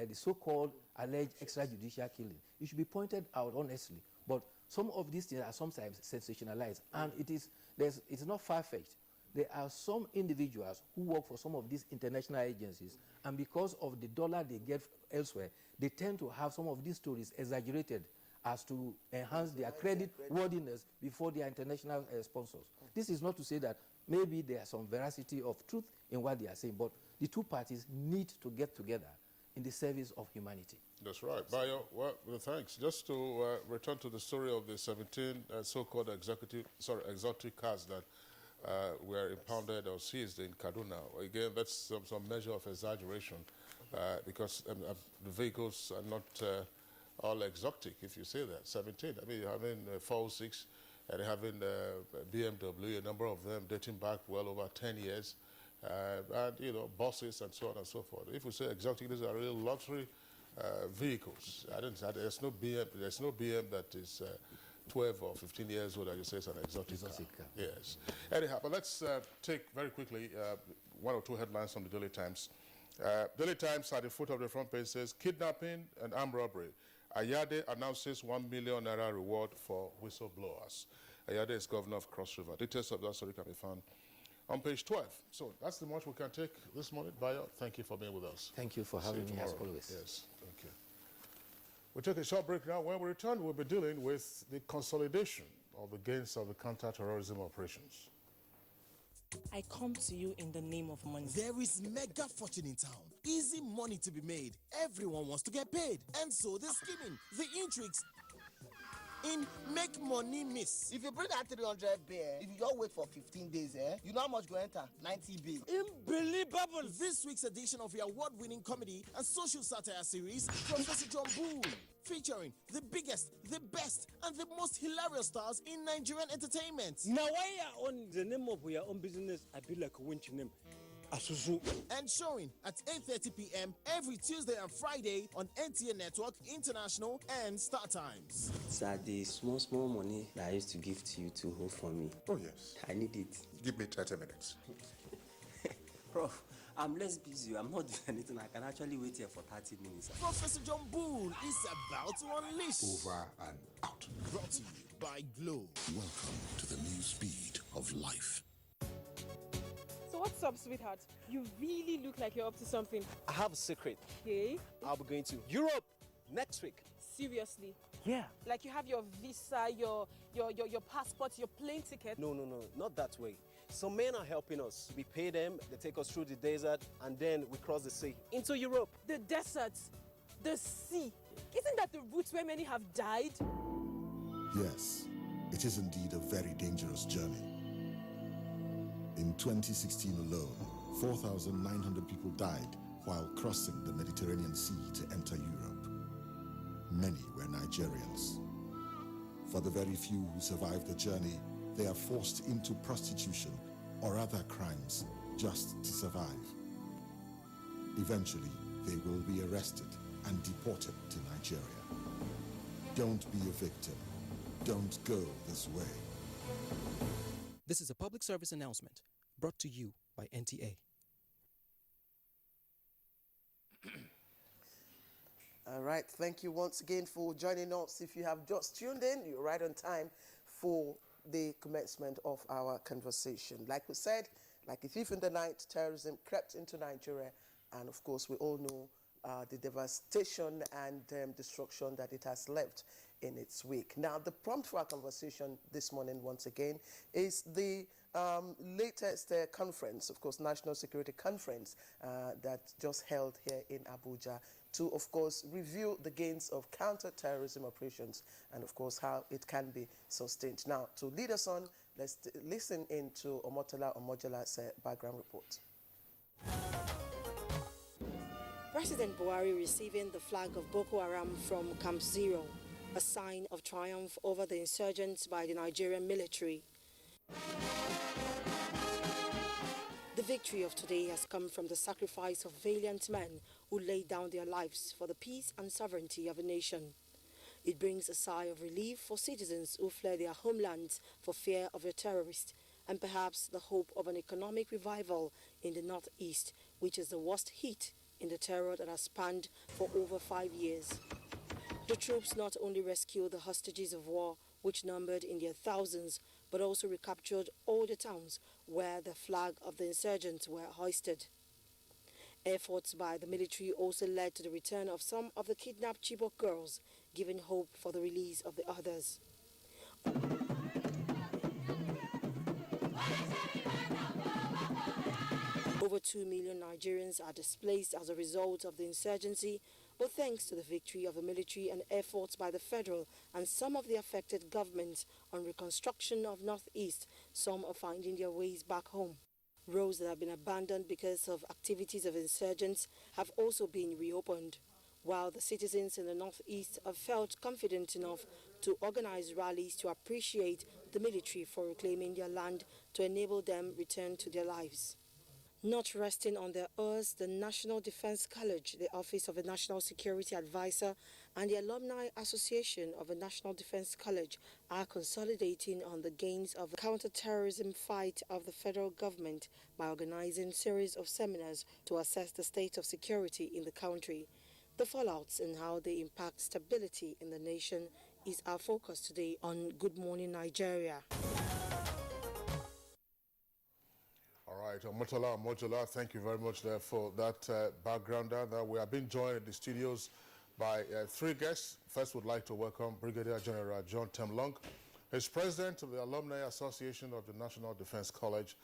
the so-called alleged extrajudicial killing, it should be pointed out honestly. But some of these things are sometimes sensationalized, and it's not far-fetched. There are some individuals who work for some of these international agencies, and because of the dollar they get elsewhere, they tend to have some of these stories exaggerated as to enhance their credit worthiness before their international sponsors. This is not to say that maybe there's some veracity of truth in what they are saying, but the two parties need to get together in the service of humanity.
That's right. Bayo, well, thanks. Just to return to the story of the 17 so-called exotic cars that were impounded or seized in Kaduna. Again, that's some measure of exaggeration because the vehicles are not all exotic, if you say that. 17. I mean, you're having 406 and having BMW, a number of them dating back well over 10 years. And, buses and so on and so forth. If we say exotic, these are real luxury vehicles. There's no BM that is 12 or 15 years old that you say is an exotic car. Yes. Anyhow, but let's take very quickly one or two headlines from the Daily Times. Daily Times at the foot of the front page says, kidnapping and armed robbery. Ayade announces 1 million naira reward for whistleblowers. Ayade is governor of Cross River. Details of that story can be found on page 12. So that's the much we can take this morning. Bayo, thank you for being with us.
Thank you for having me as always.
Yes, thank you. We'll take a short break now. When we return, we'll be dealing with the consolidation of the gains of the counter-terrorism operations.
I come to you in the name of money.
There is mega fortune in town. Easy money to be made. Everyone wants to get paid. And so the scheming, the intrigues in Make Money Miss.
If you bring that 300 beer, if you just wait for 15 days, you know how much go enter? 90 B.
Unbelievable! This week's edition of your award-winning comedy and social satire series, Professor John Boone, featuring the biggest, the best, and the most hilarious stars in Nigerian entertainment.
Now, why you on the name of your own business, I be like a winch name. Asuzu.
And showing at 8:30 p.m. every Tuesday and Friday on NTA Network, International, and Star Times.
Sir, the small money that I used to give to you to hold for me.
Oh, yes.
I need it.
Give me 30 minutes.
Prof, I'm less busy. I'm not doing anything. I can actually wait here for 30 minutes.
Professor John Boone is about to unleash.
Over and out.
Brought to you by Glow.
Welcome to the new speed of life.
So what's up, sweetheart? You really look like you're up to something.
I have a secret.
Okay.
I'll be going to Europe next week.
Seriously?
Yeah.
Like you have your visa, your passport, your plane ticket?
No, not that way. Some men are helping us. We pay them, they take us through the desert, and then we cross the sea into Europe.
The desert, the sea. Isn't that the route where many have died?
Yes, it is indeed a very dangerous journey. In 2016 alone, 4,900 people died while crossing the Mediterranean Sea to enter Europe. Many were Nigerians. For the very few who survived the journey, they are forced into prostitution or other crimes just to survive. Eventually, they will be arrested and deported to Nigeria. Don't be a victim. Don't go this way.
This is a public service announcement brought to you by NTA.
All right, thank you once again for joining us. If you have just tuned in, you're right on time for the commencement of our conversation. Like we said, like a thief in the night, terrorism crept into Nigeria, and of course we all know the devastation and destruction that it has left in its wake. Now, the prompt for our conversation this morning, once again, is the latest conference, of course, National Security Conference that just held here in Abuja to, of course, review the gains of counter-terrorism operations and, of course, how it can be sustained. Now, to lead us on, let's listen into Omotola Omojola's background report.
President Buhari receiving the flag of Boko Haram from Camp Zero, a sign of triumph over the insurgents by the Nigerian military. The victory of today has come from the sacrifice of valiant men who laid down their lives for the peace and sovereignty of a nation. It brings a sigh of relief for citizens who fled their homelands for fear of the terrorists, and perhaps the hope of an economic revival in the northeast, which is the worst hit in the terror that has spanned for over 5 years. The troops not only rescued the hostages of war, which numbered in their thousands, but also recaptured all the towns where the flag of the insurgents were hoisted. Efforts by the military also led to the return of some of the kidnapped Chibok girls, giving hope for the release of the others. Over 2 million Nigerians are displaced as a result of the insurgency, but thanks to the victory of the military and efforts by the federal and some of the affected governments on reconstruction of Northeast, some are finding their ways back home. Roads that have been abandoned because of activities of insurgents have also been reopened, while the citizens in the Northeast have felt confident enough to organize rallies to appreciate the military for reclaiming their land to enable them return to their lives. Not resting on their oars, the National Defense College, the Office of the National Security Advisor, and the Alumni Association of the National Defense College are consolidating on the gains of the counter-terrorism fight of the federal government by organizing a series of seminars to assess the state of security in the country. The fallouts and how they impact stability in the nation is our focus today on Good Morning Nigeria.
All right, Mojola, thank you very much there for that background. That we are being joined in the studios by three guests. First, would like to welcome Brigadier General John Temlong. He's president of the Alumni Association of the National Defense College,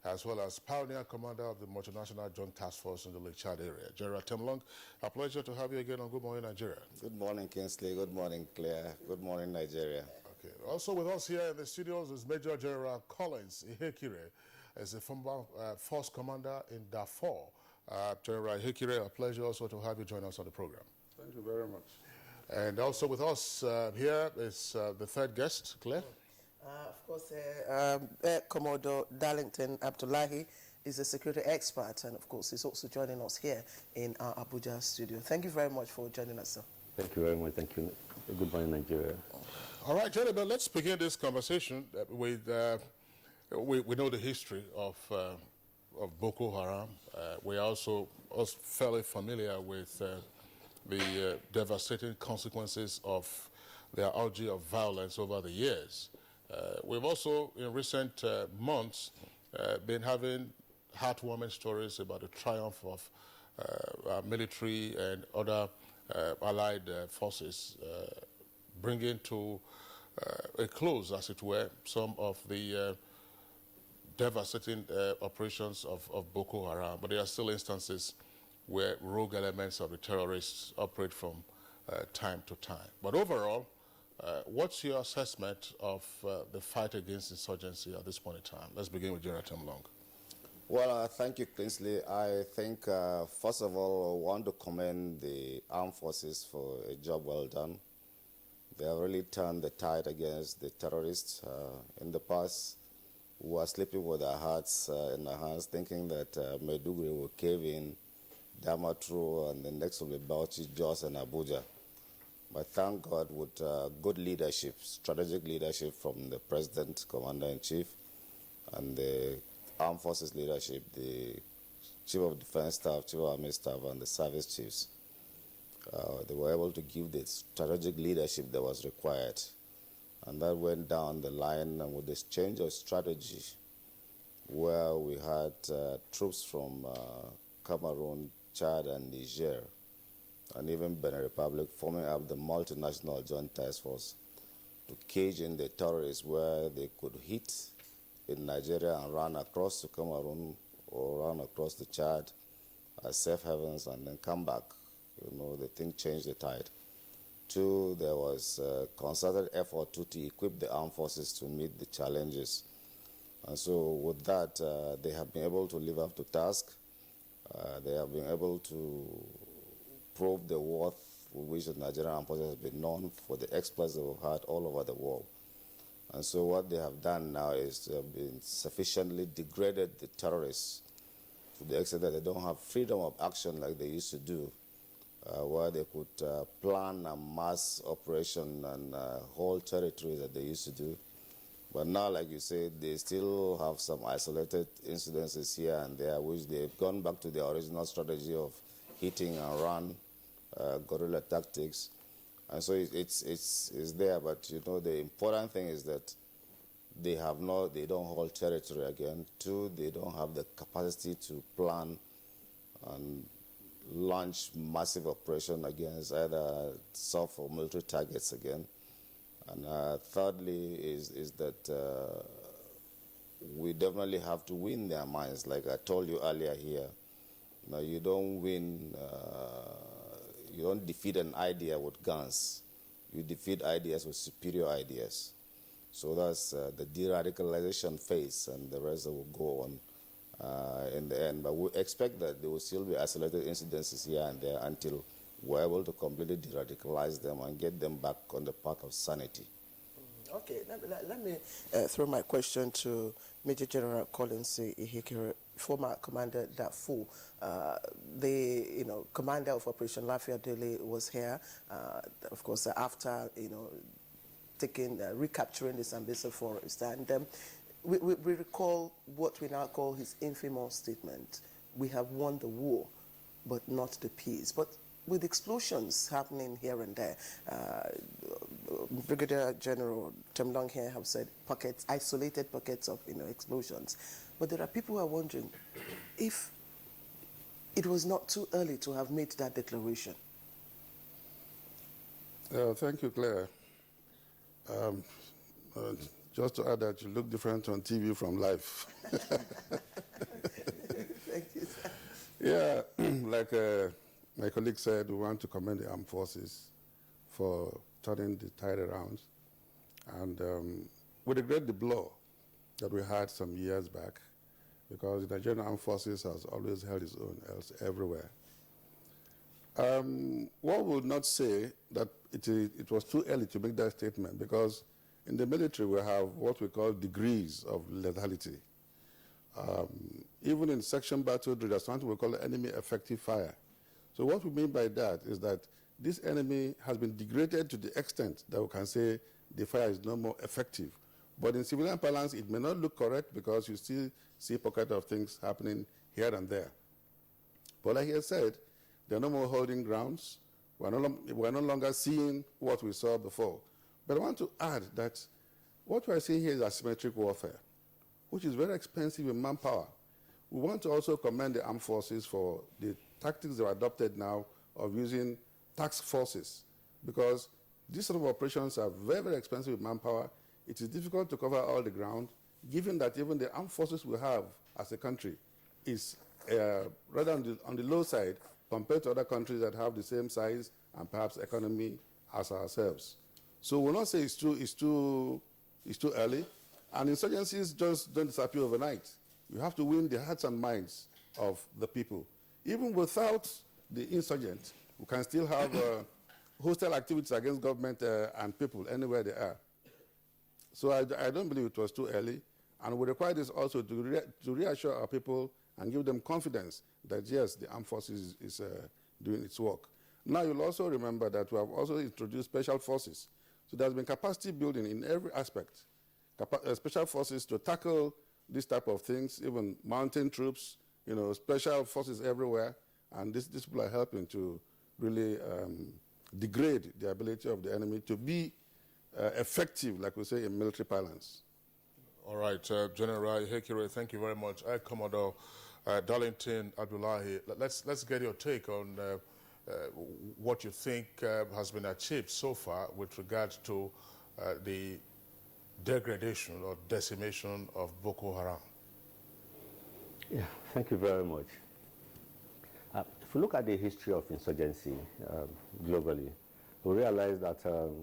as well as pioneer commander of the Multinational Joint Task Force in the Lake Chad area. General Temlong, a pleasure to have you again on Good Morning Nigeria.
Good morning, Kingsley. Good morning, Claire. Good morning, Nigeria.
Okay. Also with us here in the studios is Major General Collins Ihekire, as a former force commander in Darfur. General Ihekire, a pleasure also to have you join us on the program.
Thank you very much.
And also with us here is the third guest, Claire.
Of course, Commodore Darlington Abdullahi is a security expert, and of course, he's also joining us here in our Abuja studio. Thank you very much for joining us, sir.
Thank you very much. Thank you. Good morning, Nigeria.
All right, gentlemen, let's begin this conversation with, we know the history of Boko Haram. We are also fairly familiar with the devastating consequences of their orgy of violence over the years. We've also, in recent months, been having heartwarming stories about the triumph of our military and other allied forces, bringing to a close, as it were, some of the devastating operations of Boko Haram. But there are still instances where rogue elements of the terrorists operate from time to time. But overall, what's your assessment of the fight against insurgency at this point in time? Let's begin with General Temlong.
Well, thank you, Kingsley. I think, first of all, I want to commend the armed forces for a job well done. They have really turned the tide against the terrorists. In the past, we were sleeping with our hearts in our hands, thinking that Maiduguri will cave in, Damaturu, and the next will be Bauchi, Jos, and Abuja. But thank God, with good leadership, strategic leadership from the President, Commander-in-Chief, and the Armed Forces leadership, the Chief of Defense Staff, Chief of Army Staff, and the service chiefs, they were able to give the strategic leadership that was required. And that went down the line, and with this change of strategy, where we had troops from Cameroon, Chad, and Niger, and even Benin Republic forming up the multinational joint task force to cage in the terrorists where they could hit in Nigeria and run across to Cameroon or run across to Chad as safe havens and then come back. You know, the thing changed the tide. Two, there was a concerted effort to equip the armed forces to meet the challenges. And so with that, they have been able to live up to task. They have been able to prove the worth with which the Nigerian armed forces has been known for the exploits they've had all over the world. And so what they have done now is they have been sufficiently degraded the terrorists to the extent that they don't have freedom of action like they used to do, where they could plan a mass operation and whole territories that they used to do. But now, like you said, they still have some isolated incidences here and there, which they've gone back to their original strategy of hitting and run, guerrilla tactics. And so it's there, but you know, the important thing is that they don't hold territory again. Two, they don't have the capacity to plan and launch massive operation against either soft or military targets again. And thirdly is that we definitely have to win their minds. Like I told you earlier here, you know, you don't win, you don't defeat an idea with guns. You defeat ideas with superior ideas. So that's the de-radicalization phase, and the rest will go on in the end. But we expect that there will still be isolated incidences here and there until we're able to completely de-radicalize them and get them back on the path of sanity.
Okay, let me throw my question to Major General Collins Ihekere, former commander Darfur. The commander of Operation Lafayette Dele was here, of course, after recapturing the Sambisa forest, and we recall what we now call his infamous statement: "We have won the war, but not the peace." But with explosions happening here and there, Brigadier General Temlong here have said isolated pockets of explosions. But there are people who are wondering if it was not too early to have made that declaration.
Thank you, Claire. Just to add that you look different on TV from live.
Thank you, sir.
Yeah, like my colleague said, we want to commend the armed forces for turning the tide around. And we regret the blow that we had some years back, because the Nigerian armed forces has always held its own else everywhere. One would not say that it was too early to make that statement, because in the military we have what we call degrees of lethality. Even in section battle drill, there's something we call enemy effective fire. So what we mean by that is that this enemy has been degraded to the extent that we can say the fire is no more effective. But in civilian parlance, it may not look correct, because you still see pockets of things happening here and there. But like I said, there are no more holding grounds. We're no longer seeing what we saw before. But I want to add that what we're seeing here is asymmetric warfare, which is very expensive in manpower. We want to also commend the armed forces for the tactics they have adopted now of using task forces, because these sort of operations are very, very expensive with manpower. It is difficult to cover all the ground, given that even the armed forces we have as a country is rather on the low side compared to other countries that have the same size and perhaps economy as ourselves. So we'll not say it's too early, and insurgencies just don't disappear overnight. You have to win the hearts and minds of the people. Even without the insurgent, we can still have hostile activities against government and people anywhere they are. So I don't believe it was too early, and we require this also to reassure our people and give them confidence that, yes, the armed forces is doing its work. Now, you'll also remember that we have also introduced special forces. So there's been capacity building in every aspect. Special forces to tackle this type of things, even mountain troops, special forces everywhere, and these people are helping to really degrade the ability of the enemy to be effective, like we say in military parlance. All right, General Ihekere, thank you very much. Commodore Darlington Abdullahi, let's get your take on what you think has been achieved so far with regard to the degradation or decimation of Boko Haram.
Yeah, thank you very much. If we look at the history of insurgency globally, we realize that the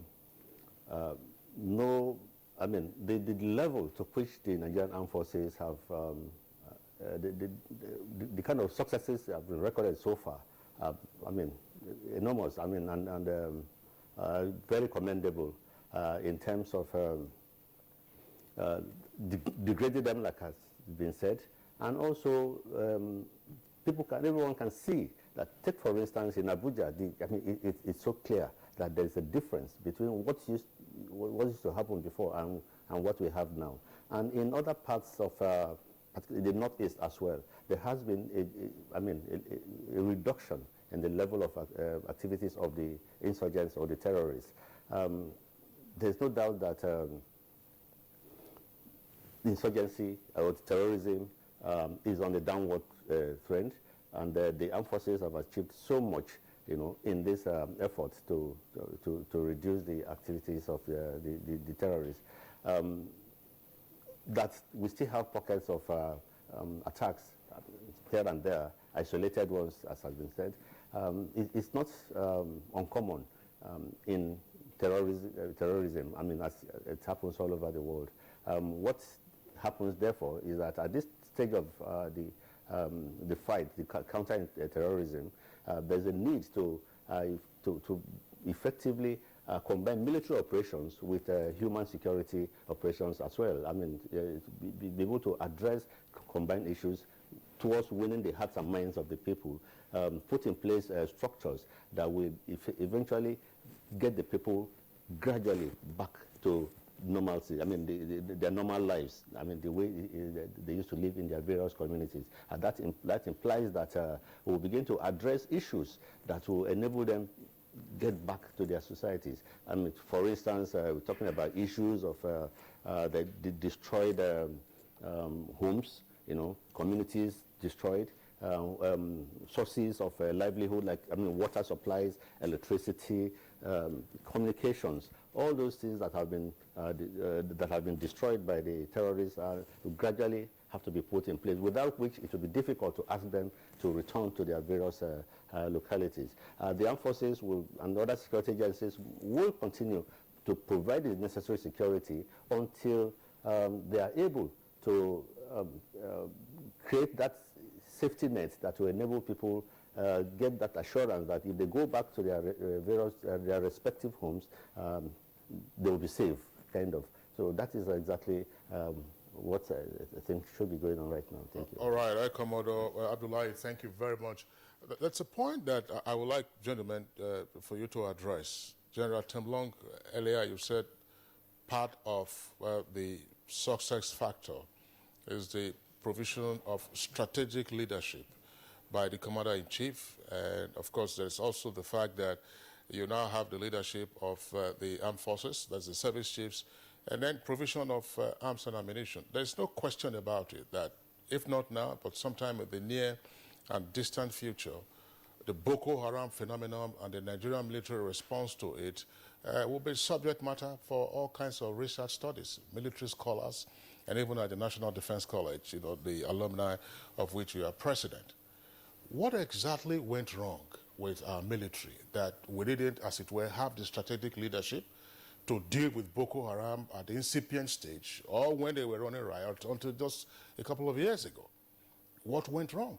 level to which the Nigerian armed forces have, the kind of successes that have been recorded so far, enormous, and very commendable in terms of degrading them, like has been said, and also everyone can see that. Take for instance in Abuja, it's so clear that there is a difference between what used to happen before and what we have now. And in other parts of the Northeast as well, there has been a reduction in the level of activities of the insurgents or the terrorists. There's no doubt that insurgency or terrorism is on the downward trend, and the armed forces have achieved so much, in this effort to reduce the activities of the terrorists. That we still have pockets of attacks here and there, isolated ones, as has been said. It's not uncommon in terrorism. As it happens all over the world. What happens, therefore, is that at this stage of the fight, the counter-terrorism, there's a need to effectively combine military operations with human security operations as well. I mean, be able to address combined issues towards winning the hearts and minds of the people, put in place structures that will eventually get the people gradually back to normalcy. I mean, their normal lives. I mean, the way they used to live in their various communities. And that implies that we'll begin to address issues that will enable them get back to their societies. I mean, for instance, we're talking about issues of the destroyed homes, communities destroyed, sources of livelihood, like water supplies, electricity, communications. All those things that have been destroyed by the terrorists will gradually have to be put in place, without which it will be difficult to ask them to return to their various localities. The armed forces and other security agencies will continue to provide the necessary security until they are able to create that safety net that will enable people get that assurance that if they go back to their respective homes, they will be safe, kind of. So that is exactly what I think should be going on right now. Thank you.
All right, Commodore Abdullahi, thank you very much. That's a point that I would like, gentlemen, for you to address. General Temlong, earlier you said part of the success factor is the provision of strategic leadership by the Commander-in-Chief. And of course, there's also the fact that you now have the leadership of the armed forces, that's the service chiefs, and then provision of arms and ammunition. There's no question about it that if not now, but sometime in the near and distant future, the Boko Haram phenomenon and the Nigerian military response to it will be subject matter for all kinds of research studies, military scholars, and even at the National Defense College, the alumni of which you are president. What exactly went wrong with our military that we didn't, as it were, have the strategic leadership to deal with Boko Haram at the incipient stage or when they were running riot until just a couple of years ago? What went wrong?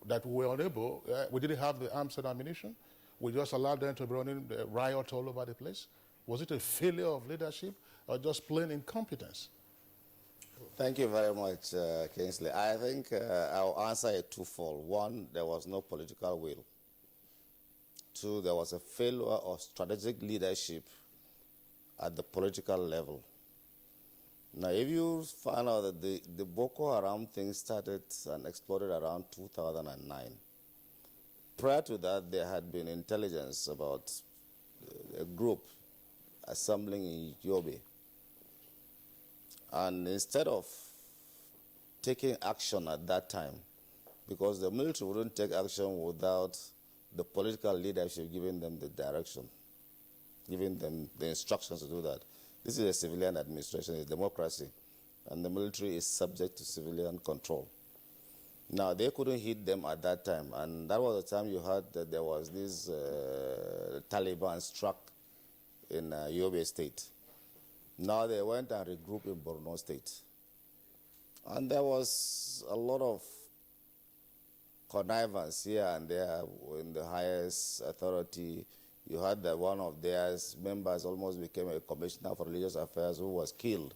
That we were unable, we didn't have the arms and ammunition? We just allowed them to be running riot all over the place? Was it a failure of leadership or just plain incompetence?
Thank you very much, Kingsley. I think I'll answer it twofold. One, there was no political will. Two, there was a failure of strategic leadership at the political level. Now, if you find out that the Boko Haram thing started and exploded around 2009, prior to that, there had been intelligence about a group assembling in Yobe. And instead of taking action at that time, because the military wouldn't take action without the political leadership giving them the direction, giving them the instructions to do that. This is a civilian administration, it's democracy, and the military is subject to civilian control. Now, they couldn't hit them at that time, and that was the time you heard that there was this Taliban struck in Yobe State. Now they went and regrouped in Borno State. And there was a lot of connivance here and there in the highest authority. You heard that one of their members almost became a commissioner for religious affairs who was killed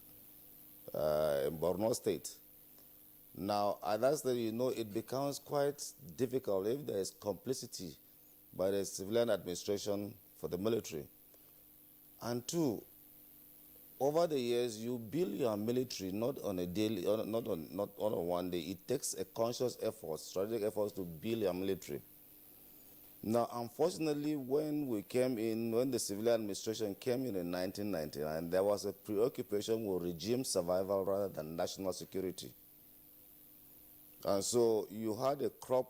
in Borno State. Now, at that stage, it becomes quite difficult if there is complicity by the civilian administration for the military. And two, over the years, you build your military not on a daily, not on one day. It takes a conscious effort, strategic efforts to build your military. Now, unfortunately, when the civilian administration came in 1999, there was a preoccupation with regime survival rather than national security. And so you had a crop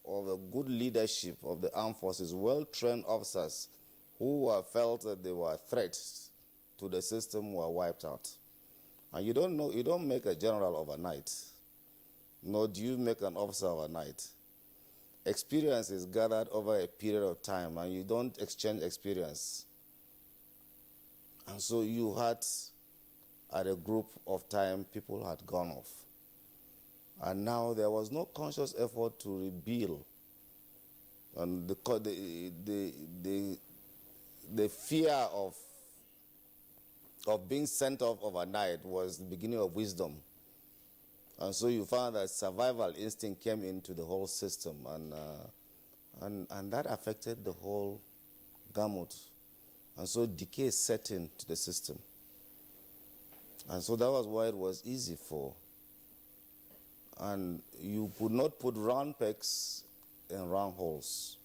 of a good leadership of the armed forces, well-trained officers who felt that they were threats to the system were wiped out. And you don't make a general overnight, nor do you make an officer overnight. Experience is gathered over a period of time, and you don't exchange experience. And so you had, at a group of time, people had gone off. And now there was no conscious effort to rebuild. And the fear of being sent off overnight was the beginning of wisdom. And so you found that survival instinct came into the whole system, and that affected the whole gamut. And so decay set into the system. And so that was why it was easy for. And you could not put round pegs in round holes,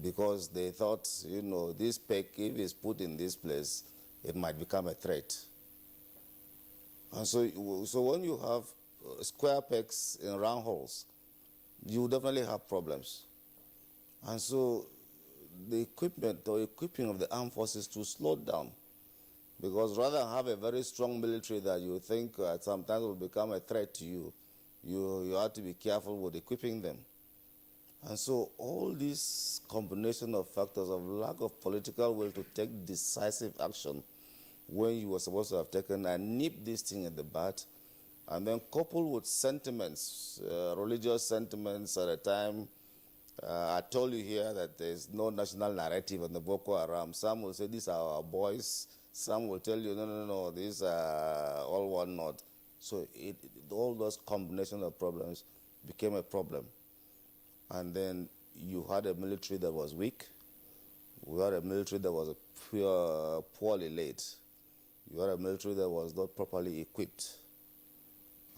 because they thought, you know, this peg, if it's put in this place, it might become a threat. And so when you have square pegs in round holes, you definitely have problems. And so the equipment or equipping of the armed forces to slow down, because rather than have a very strong military that you think sometimes will become a threat to you, you have to be careful with equipping them. And so all this combination of factors of lack of political will to take decisive action when you were supposed to have taken and nip this thing in the bud, and then coupled with sentiments, religious sentiments at a time. I told you here that there's no national narrative on the Boko Haram. Some will say these are our boys. Some will tell you, no, these are all one not. So all those combination of problems became a problem. And then you had a military that was weak. We had a military that was poorly laid. You had a military that was not properly equipped.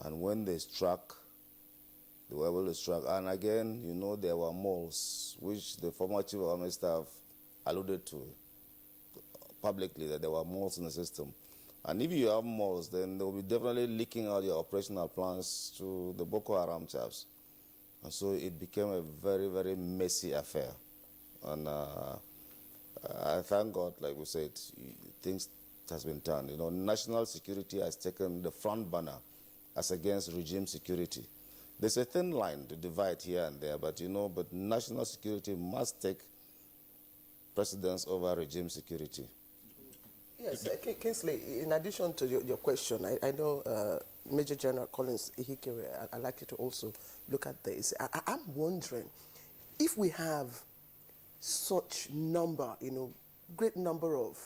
And when they struck, they were able to strike. And again, you know, there were moles, which the former chief of army staff alluded to publicly, that there were moles in the system. And if you have moles, then they will be definitely leaking out your operational plans to the Boko Haram chaps. And so it became a very, very messy affair. And I thank God, like we said, things has been done. You know, national security has taken the front banner as against regime security. There's a thin line to divide here and there, but you know, but national security must take precedence over regime security.
Yes, Kingsley, in addition to your question, I know Major General Collins Ihikere, I'd like you to also look at this. I'm wondering, if we have such number, you know, great number of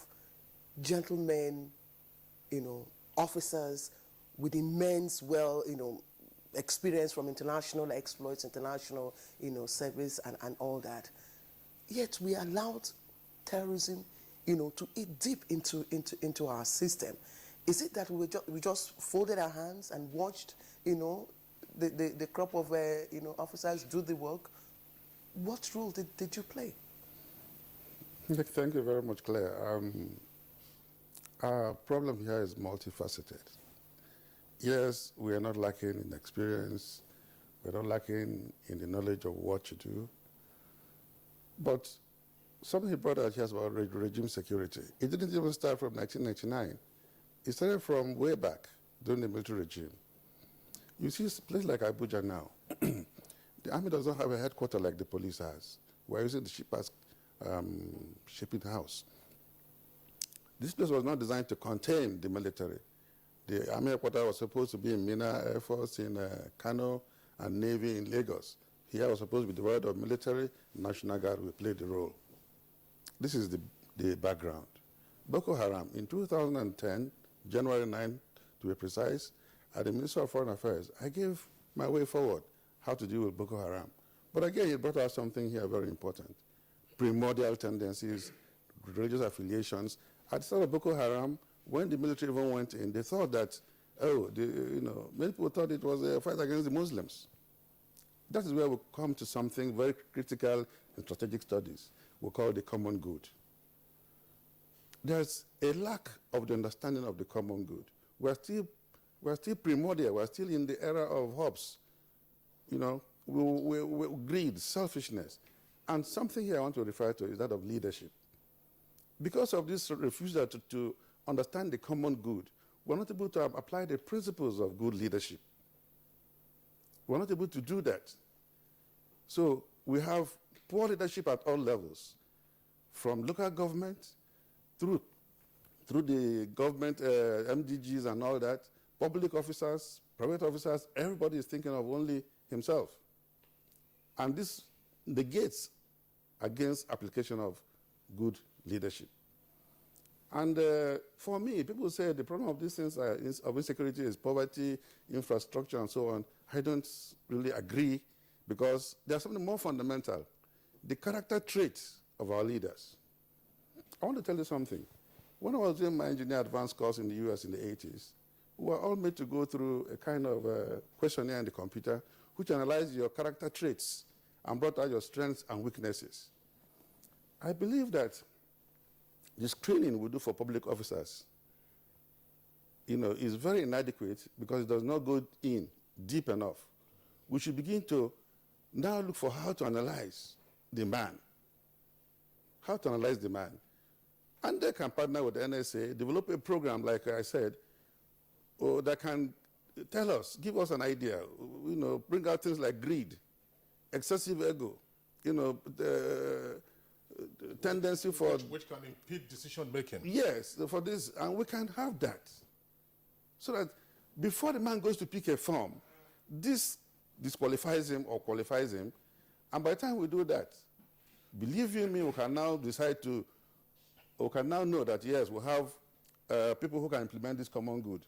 gentlemen, you know, officers with immense, experience from international exploits, international, service and all that, yet we allowed terrorism, to eat deep into our system. Is it that we just folded our hands and watched, the crop of, officers do the work? What role did you play?
Thank you very much, Claire. Our problem here is multifaceted. Yes, we are not lacking in experience. We're not lacking in the knowledge of what to do. But something he brought out here about regime security. It didn't even start from 1999. It started from way back during the military regime. You see a place like Abuja now. The army does not have a headquarters like the police has. We're using the shippers shipping house. This place was not designed to contain the military. The army headquarters was supposed to be in Mina Air Force, in Kano, and Navy in Lagos. Here was supposed to be devoid of military. National Guard will play the role. This is the background. Boko Haram, in 2010, January 9, to be precise, at the Ministry of Foreign Affairs, I gave my way forward how to deal with Boko Haram. But again, it brought out something here very important. Primordial tendencies, religious affiliations. At the start of Boko Haram, when the military even went in, they thought that, many people thought it was a fight against the Muslims. That is where we come to something very critical in strategic studies. We call it the common good. There's a lack of the understanding of the common good. We're still primordial. We're still in the era of Hobbes. Greed, selfishness. And something here I want to refer to is that of leadership. Because of this refusal to understand the common good, we're not able to apply the principles of good leadership. We're not able to do that. So we have poor leadership at all levels, from local government through the government MDGs and all that, public officers, private officers, everybody is thinking of only himself. And this negates against application of good leadership. And for me, people say the problem of these things of insecurity is poverty, infrastructure, and so on. I don't really agree, because there's something more fundamental: the character traits of our leaders. I want to tell you something. When I was doing my engineer advanced course in the US in the 80s, we were all made to go through a kind of questionnaire in the computer which analyzed your character traits and brought out your strengths and weaknesses. I believe that the screening we do for public officers, is very inadequate because it does not go in deep enough. We should begin to now look for how to analyze the man. How to analyze the man. And they can partner with the NSA, develop a program, like I said, that can tell us, give us an idea, bring out things like greed, excessive ego, the tendency for...
Which can impede decision-making.
Yes, for this, and we can have that. So that before the man goes to pick a form, this disqualifies him or qualifies him, and by the time we do that, believe you me, we can now decide to, we can now know that, yes, we have people who can implement this common good.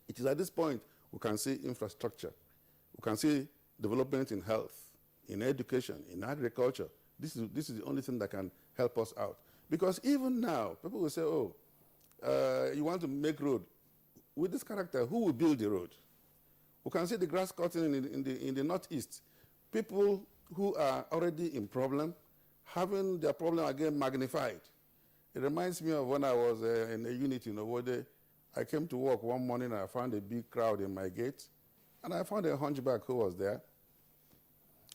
It is at this point we can see infrastructure. We can see development in health, in education, in agriculture. This is the only thing that can help us out. Because even now, people will say, oh, you want to make road. With this character, who will build the road? We can see the grass cutting in the northeast. People who are already in problem, having their problem again magnified. It reminds me of when I was in a unit in Owode. I came to work one morning and I found a big crowd in my gate, and I found a hunchback who was there.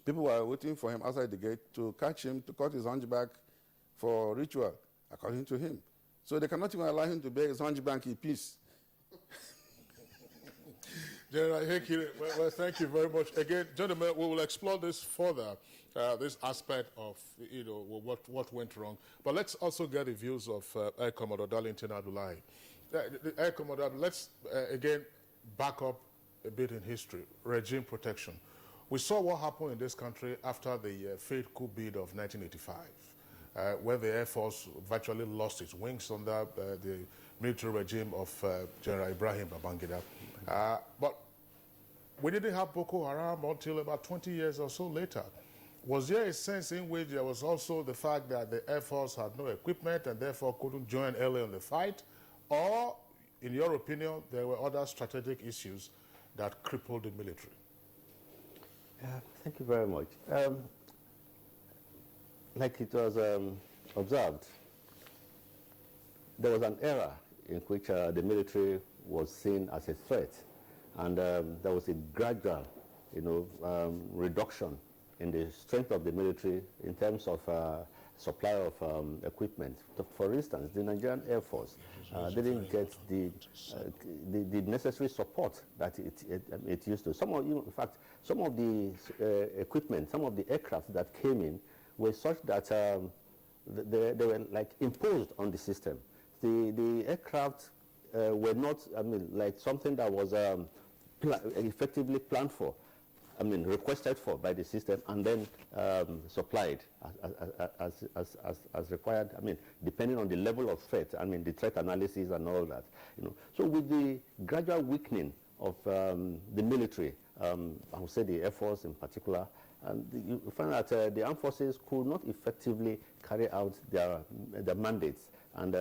People were waiting for him outside the gate to catch him, to cut his hunchback for ritual, according to him. So they cannot even allow him to bear his hunchback in peace.
General Hekiri, well, thank you very much. Again, gentlemen, we will explore this further, this aspect of, what went wrong. But let's also get the views of Air Commodore Darlington Adulai. Air Commodore, let's again back up a bit in history. Regime protection. We saw what happened in this country after the failed coup bid of 1985, where the Air Force virtually lost its wings under the military regime of General Ibrahim Babangida. But we didn't have Boko Haram until about 20 years or so later. Was there a sense in which there was also the fact that the Air Force had no equipment and therefore couldn't join early in the fight? Or, in your opinion, there were other strategic issues that crippled the military?
Thank you very much. Like it was observed, there was an era in which the military was seen as a threat, and there was a gradual, reduction in the strength of the military in terms of supply of equipment. For instance, the Nigerian Air Force didn't get the necessary support that it used to. In fact, some of the equipment, some of the aircraft that came in were such that they were like imposed on the system. The aircraft were not, like something that was effectively planned for. Requested for by the system and then supplied as required. Depending on the level of threat. The threat analysis and all that. So with the gradual weakening of the military, I would say the Air Force in particular, you find that the armed forces could not effectively carry out their mandates. And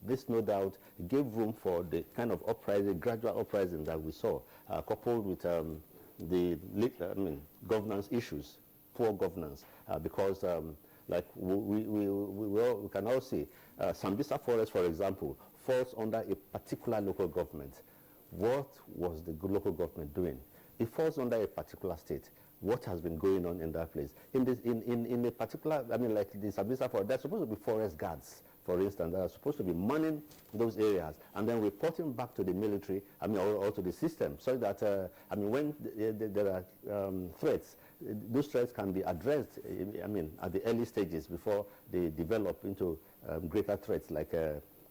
this, no doubt, gave room for the kind of uprising, gradual uprising that we saw, coupled with the governance issues, poor governance, because like we can all see, Sambisa Forest, for example, falls under a particular local government. What was the local government doing? It falls under a particular state. What has been going on in that place? In a particular, like the Sambisa Forest, there's supposed to be forest guards, for instance, that are supposed to be manning those areas and then reporting back to the military, or to the system, so that, when there are threats, those threats can be addressed, at the early stages before they develop into greater threats like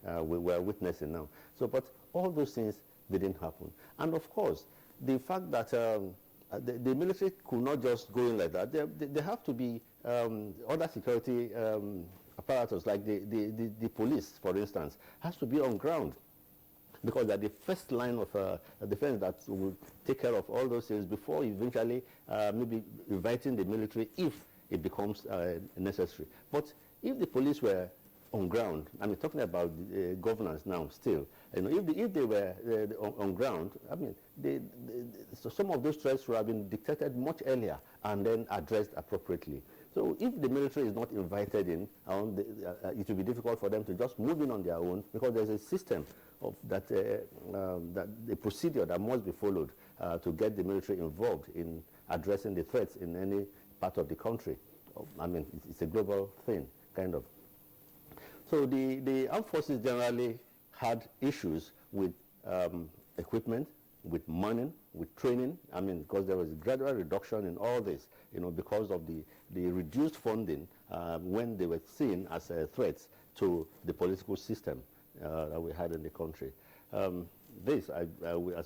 we're witnessing now. So, but all those things didn't happen. And of course, the fact that the military could not just go in like that, there have to be other security apparatus like the police, for instance, has to be on ground, because they're the first line of defense that will take care of all those things before eventually maybe inviting the military if it becomes necessary. But if the police were on ground, I mean, talking about governance now still, you know, if they were on ground, I mean, so some of those threats would have been detected much earlier and then addressed appropriately. So if the military is not invited in, it will be difficult for them to just move in on their own, because there's a system of that the procedure that must be followed to get the military involved in addressing the threats in any part of the country. I mean, it's a global thing, kind of. So the armed forces generally had issues with equipment, with money, with training. I mean, because there was a gradual reduction in all this, you know, because of the reduced funding when they were seen as threats to the political system that we had in the country. This, as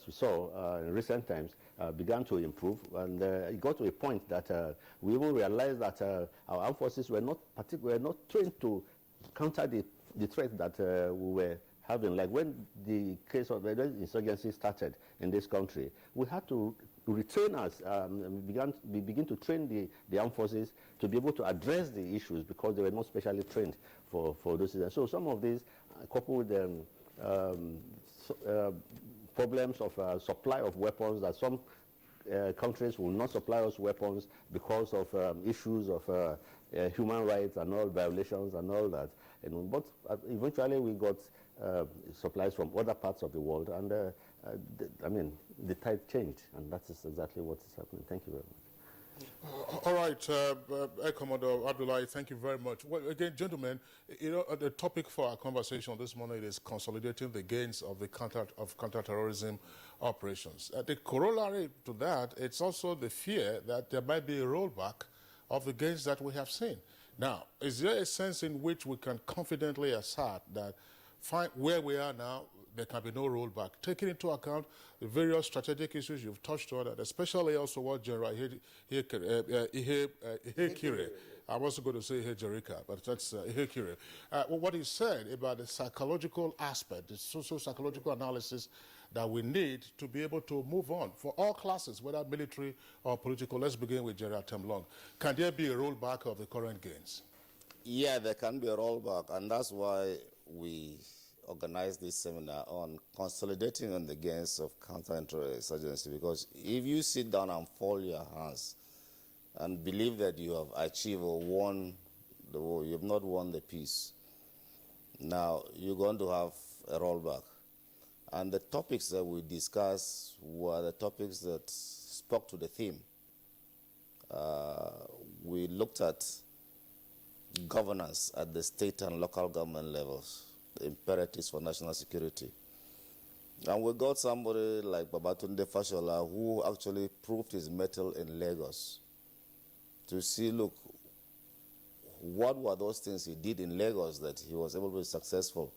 we saw in recent times, began to improve, and it got to a point that we even realized that our armed forces were not trained to counter the threat that we were having. Like when the case of the insurgency started in this country, we had to retrain us, begin to train the armed forces to be able to address the issues, because they were not specially trained for those things. So some of these, coupled with problems of supply of weapons, that some countries will not supply us weapons because of issues of human rights and all violations and all that. But eventually we got supplies from other parts of the world, and I mean, the tide changed, and that is exactly what is happening. Thank you very much.
All right, Air Commodore Abdullahi, thank you very much. Well, again, gentlemen, you know, the topic for our conversation this morning is consolidating the gains of the counter-terrorism operations. The corollary to that, it's also the fear that there might be a rollback of the gains that we have seen. Now, is there a sense in which we can confidently assert that where we are now, there can be no rollback, taking into account the various strategic issues you've touched on, and especially also what General Ihekire, I was going to say Jerika, but that's Ihekire, what he said about the psychological aspect, the social-psychological analysis that we need to be able to move on for all classes, whether military or political. Let's begin with General Temlong. Can there be a rollback of the current gains?
Yeah, there can be a rollback, and that's why we organized this seminar on consolidating on the gains of counter-insurgency, because if you sit down and fold your hands and believe that you have achieved or won the war, you have not won the peace. Now, you're going to have a rollback. And the topics that we discussed were the topics that spoke to the theme. We looked at governance at the state and local government levels, the imperatives for national security. And we got somebody like Babatunde Fashola, who actually proved his mettle in Lagos to see, look, what were those things he did in Lagos that he was able to be successful?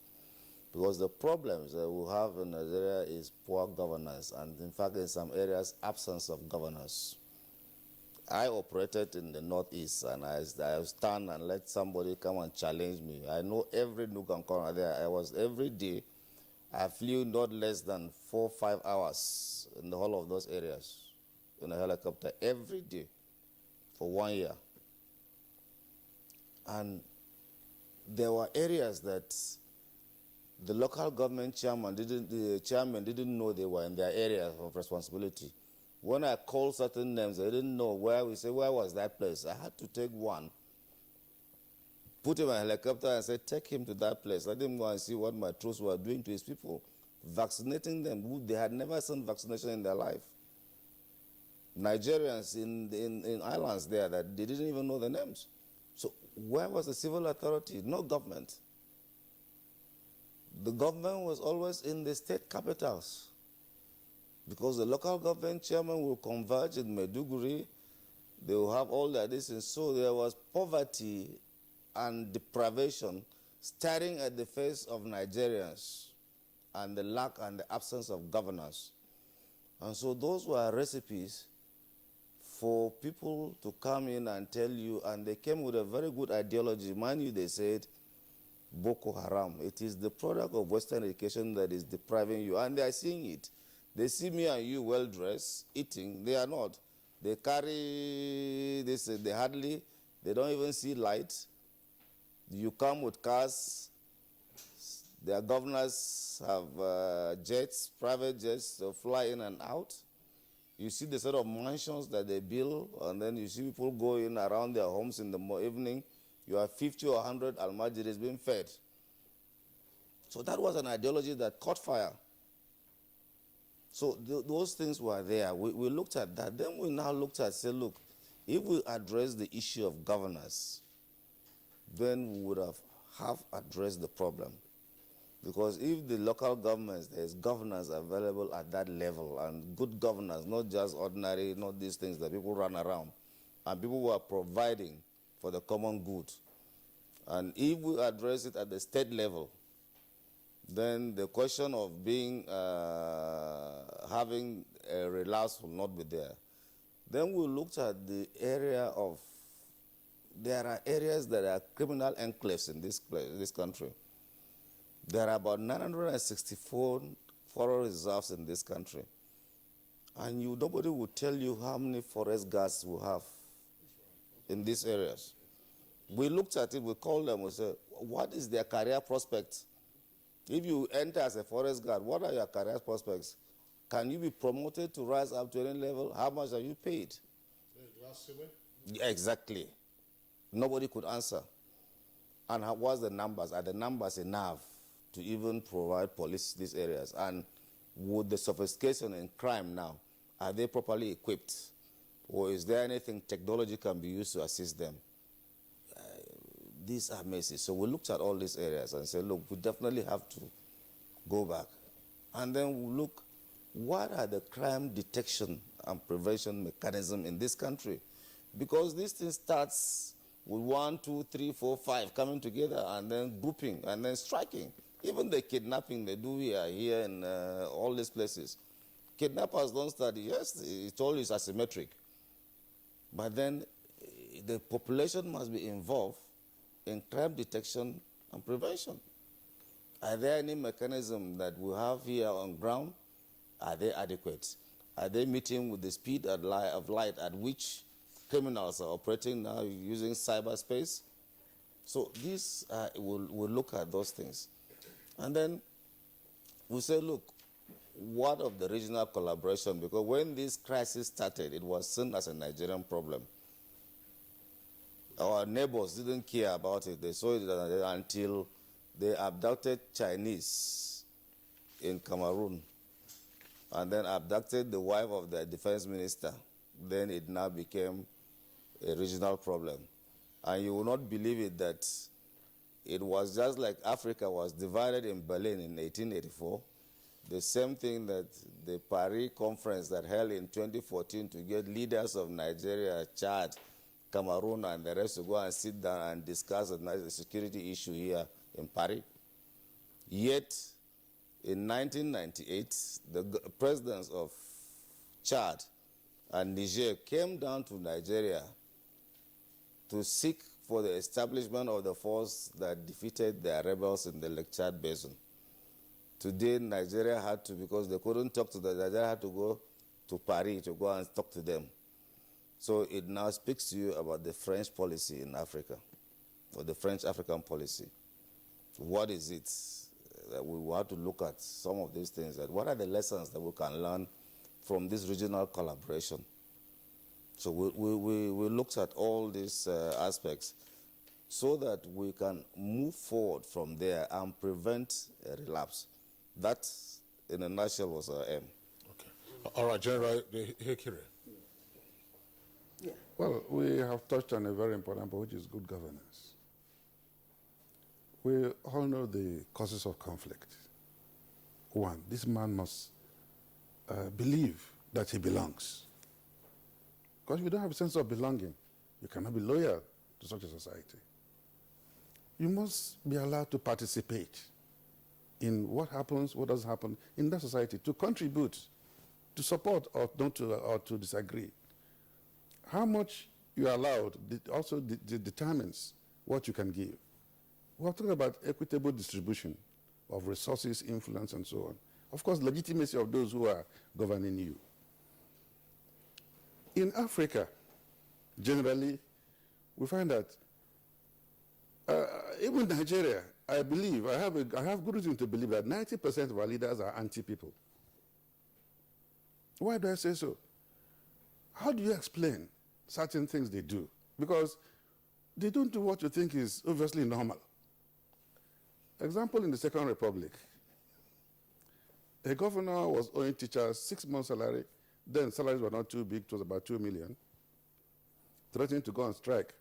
Because the problems that we have in Nigeria is poor governance, and in fact, in some areas, absence of governance. I operated in the Northeast, and I stand and let somebody come and challenge me. I know every nook and corner there. Every day, I flew not less than 4 or 5 hours in the whole of those areas in a helicopter every day for 1 year. And there were areas that the local government chairman didn't know they were in their area of responsibility. When I called certain names, they didn't know where. We say, where was that place? I had to take one, put him in a helicopter and say, take him to that place. Let him go and see what my troops were doing to his people, vaccinating them. They had never seen vaccination in their life. Nigerians in islands there that they didn't even know the names. So where was the civil authority? No government. The government was always in the state capitals, because the local government chairman will converge in Maiduguri. They will have all their distance. So there was poverty and deprivation staring at the face of Nigerians, and the lack and the absence of governance. And so those were recipes for people to come in and tell you, and they came with a very good ideology. Mind you, they said, Boko Haram. It is the product of Western education that is depriving you, and they are seeing it. They see me and you well-dressed, eating. They are not. They carry this, they don't even see light. You come with cars. Their governors have jets, private jets, to fly in and out. You see the sort of mansions that they build, and then you see people going around their homes in the evening. You have 50 or 100 Almajiris being fed. So that was an ideology that caught fire. So those things were there. We looked at that. Then we now looked at, say, look, if we address the issue of governance, then we would have addressed the problem. Because if the local governments, there's governance available at that level, and good governance, not just ordinary, not these things that people run around, and people who are providing for the common good. And if we address it at the state level, then the question of being, having a relapse will not be there. Then we looked at the area of, there are areas that are criminal enclaves in this country. There are about 964 forest reserves in this country. And nobody will tell you how many forest guards we have in these areas. We looked at it, we called them, we said, what is their career prospect? If you enter as a forest guard, what are your career prospects? Can you be promoted to rise up to any level? How much are you paid? Exactly. Nobody could answer. And what's the numbers? Are the numbers enough to even provide police these areas? And with the sophistication in crime now, are they properly equipped? Or is there anything technology can be used to assist them? These are messes. So we looked at all these areas and said, look, we definitely have to go back. And then we look, what are the crime detection and prevention mechanism in this country? Because this thing starts with 1, 2, 3, 4, 5 coming together and then grouping and then striking. Even the kidnapping they do here in all these places. Kidnappers don't study. Yes, it's always asymmetric. But then the population must be involved in crime detection and prevention. Are there any mechanism that we have here on ground? Are they adequate? Are they meeting with the speed of light at which criminals are operating now using cyberspace? So this, we'll look at those things. And then we say, look, what of the regional collaboration? Because when this crisis started, it was seen as a Nigerian problem. Our neighbors didn't care about it. They saw it until they abducted Chinese in Cameroon and then abducted the wife of the defense minister. Then it now became a regional problem. And you will not believe it that it was just like Africa was divided in Berlin in 1884. The same thing that the Paris conference that held in 2014 to get leaders of Nigeria, Chad, Cameroon, and the rest to go and sit down and discuss the security issue here in Paris. Yet, in 1998, the presidents of Chad and Niger came down to Nigeria to seek for the establishment of the force that defeated their rebels in the Lake Chad Basin. Today, Nigeria had to, because they couldn't talk to them, Nigeria had to go to Paris to go and talk to them. So it now speaks to you about the French policy in Africa, or the French African policy. What is it? That we will have to look at some of these things. That what are the lessons that we can learn from this regional collaboration? So we looked at all these aspects so that we can move forward from there and prevent a relapse. That, in a nutshell, was our aim.
Okay. All right, General Hekire.
Yeah. Well, we have touched on a very important point, which is good governance. We all know the causes of conflict. One, this man must believe that he belongs. Because if you don't have a sense of belonging, you cannot be loyal to such a society. You must be allowed to participate in what happens, what doesn't happen in that society, to contribute, to support or not to, or to disagree. how much you are allowed also determines what you can give. We're talking about equitable distribution of resources, influence, and so on. Of course, legitimacy of those who are governing you. In Africa, generally, we find that even Nigeria, I believe, I have good reason to believe that 90% of our leaders are anti-people. Why do I say so? How do you explain certain things they do? Because they don't do what you think is obviously normal. Example, in the Second Republic, a governor was owing teachers 6 months' salary. Then salaries were not too big, it was about 2 million, threatening to go on strike.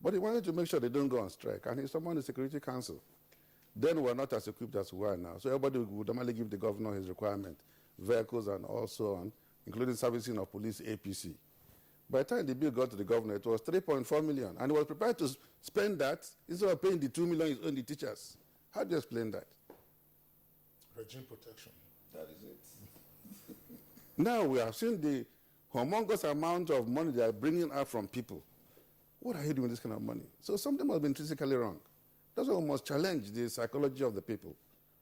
But he wanted to make sure they don't go on strike, and he summoned the Security Council. Then we're not as equipped as we are now. So everybody would normally give the governor his requirement, vehicles and all so on, including servicing of police APC. By the time the bill got to the governor, it was 3.4 million, and he was prepared to spend that instead of paying the 2 million he's owing the teachers. How do you explain that?
Regime protection. That is it.
Now we have seen the humongous amount of money they are bringing out from people. What are you doing with this kind of money? So something must be intrinsically wrong. That's why we must challenge the psychology of the people.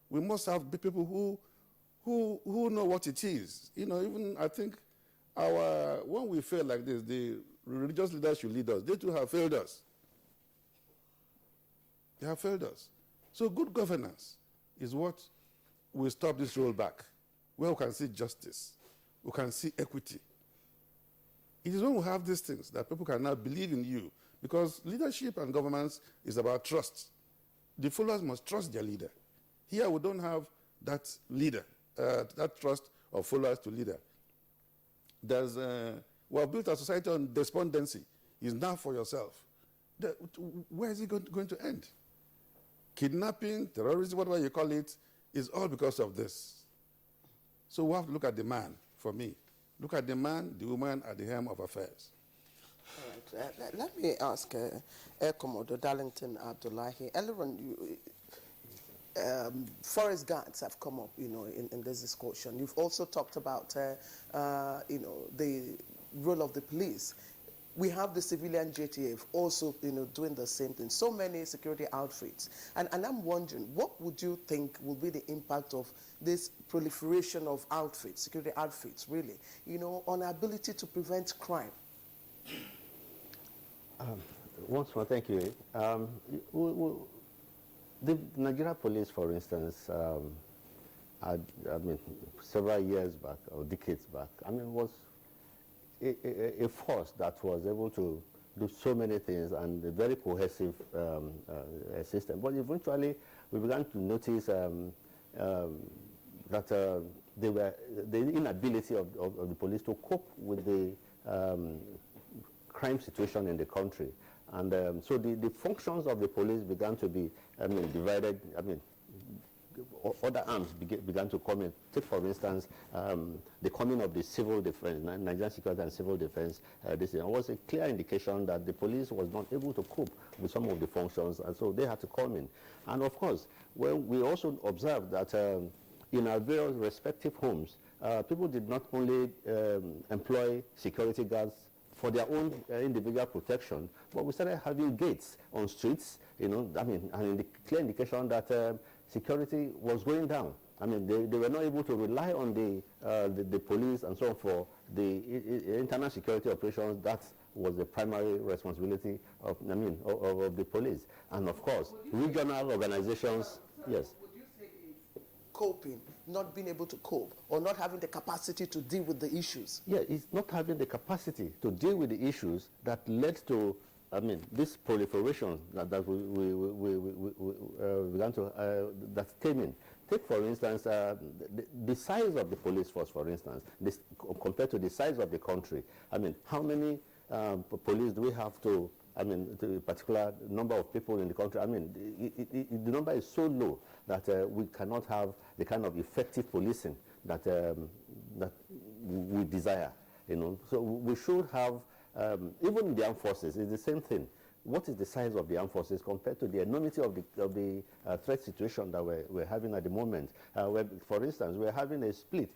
We must have people who know what it is. You know, even I think when we fail like this, the religious leaders should lead us. They too have failed us. They have failed us. So good governance is what will stop this rollback, where we can see justice, we can see equity. It is when we have these things that people can now believe in you, because leadership and governance is about trust. The followers must trust their leader. Here we don't have that leader, that trust of followers to leader. We have built a society on despondency. It's now for yourself. Where is it going to end? Kidnapping, terrorism, whatever you call it, is all because of this. So we have to look at the man, for me. Look at the man, the woman at the helm of affairs.
All right. Let me ask Air Commodore Darlington Abdullahi. Forest guards have come up, in this discussion. You've also talked about, the role of the police. We have the civilian JTF also, doing the same thing. So many security outfits. And I'm wondering, what would you think will be the impact of this proliferation of outfits, security outfits, really, on our ability to prevent crime?
Once more, thank you. The Nigerian police, for instance, several years back or decades back, was a force that was able to do so many things and a very cohesive system. But eventually, we began to notice that the inability of the police to cope with the crime situation in the country. And so the functions of the police began to be divided. Other arms began to come in. Take, for instance, the coming of the civil defense, Nigerian security and civil defense. This was a clear indication that the police was not able to cope with some of the functions, and so they had to come in. And of course, we also observed that in our various respective homes, people did not only employ security guards for their own individual protection, but we started having gates on streets, and the clear indication that security was going down. They were not able to rely on the police and so on for the internal security operations. That was the primary responsibility of the police. And of course, regional organizations, yes.
Coping, not being able to cope, or not having the capacity to deal with the issues?
Yeah, it's not having the capacity to deal with the issues that led to, this proliferation that we began to, that came in. Take, for instance, the size of the police force, for instance, compared to the size of the country. How many police do we have to, to a particular number of people in the country? The number is so low that we cannot have the kind of effective policing that that we desire. So we should have, even the armed forces, it's the same thing. What is the size of the armed forces compared to the enormity of the threat situation that we're having at the moment? Where, for instance, we're having a split.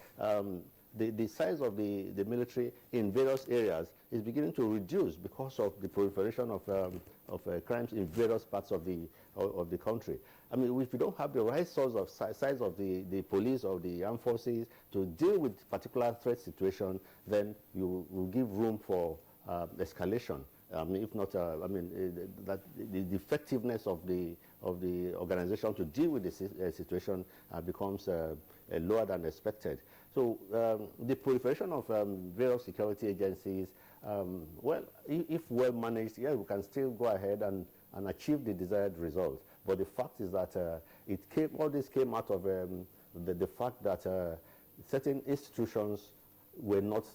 the size of the military in various areas is beginning to reduce because of the proliferation of crimes in various parts of the country. I mean, if you don't have the right size of the police or the armed forces to deal with particular threat situation, then you will give room for escalation. If not, that the effectiveness of the organization to deal with the situation becomes lower than expected. So the proliferation of various security agencies, well, if well managed, yeah, we can still go ahead and achieve the desired result. But the fact is that all this came out of the fact that certain institutions were not,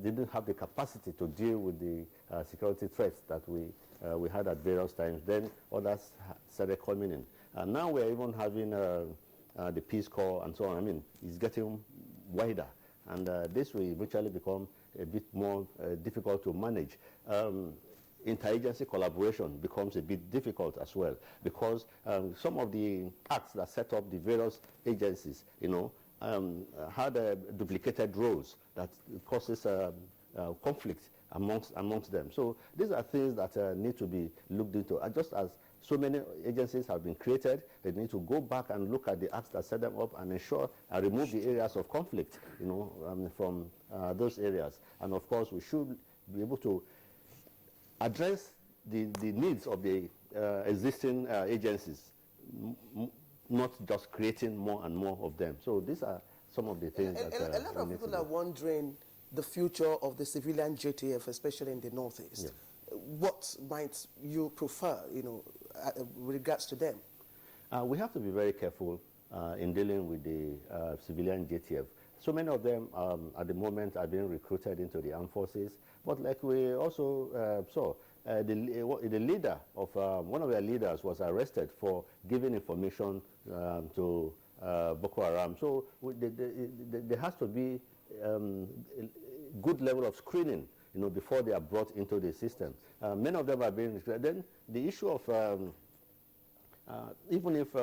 didn't have the capacity to deal with the security threats that we had at various times. Then others started coming in. And now we're even having the Peace Corps and so on. I mean, it's getting wider. And this will eventually become a bit more difficult to manage. Interagency collaboration becomes a bit difficult as well, because some of the acts that set up the various agencies, had duplicated roles that causes conflict amongst them. So these are things that need to be looked into. Just as so many agencies have been created, they need to go back and look at the acts that set them up and ensure and remove the areas of conflict, from those areas. And of course, we should be able to address the needs of the existing agencies, not just creating more and more of them. So these are some of the things that
a lot of people are wondering the future of the civilian JTF, especially in the Northeast. Yeah. What might you prefer, with regards to them?
We have to be very careful in dealing with the civilian JTF. So many of them at the moment are being recruited into the armed forces. But like we also saw, the leader of one of their leaders was arrested for giving information to Boko Haram. So there has to be a good level of screening, before they are brought into the system. Many of them are being recruited. Then the issue of even if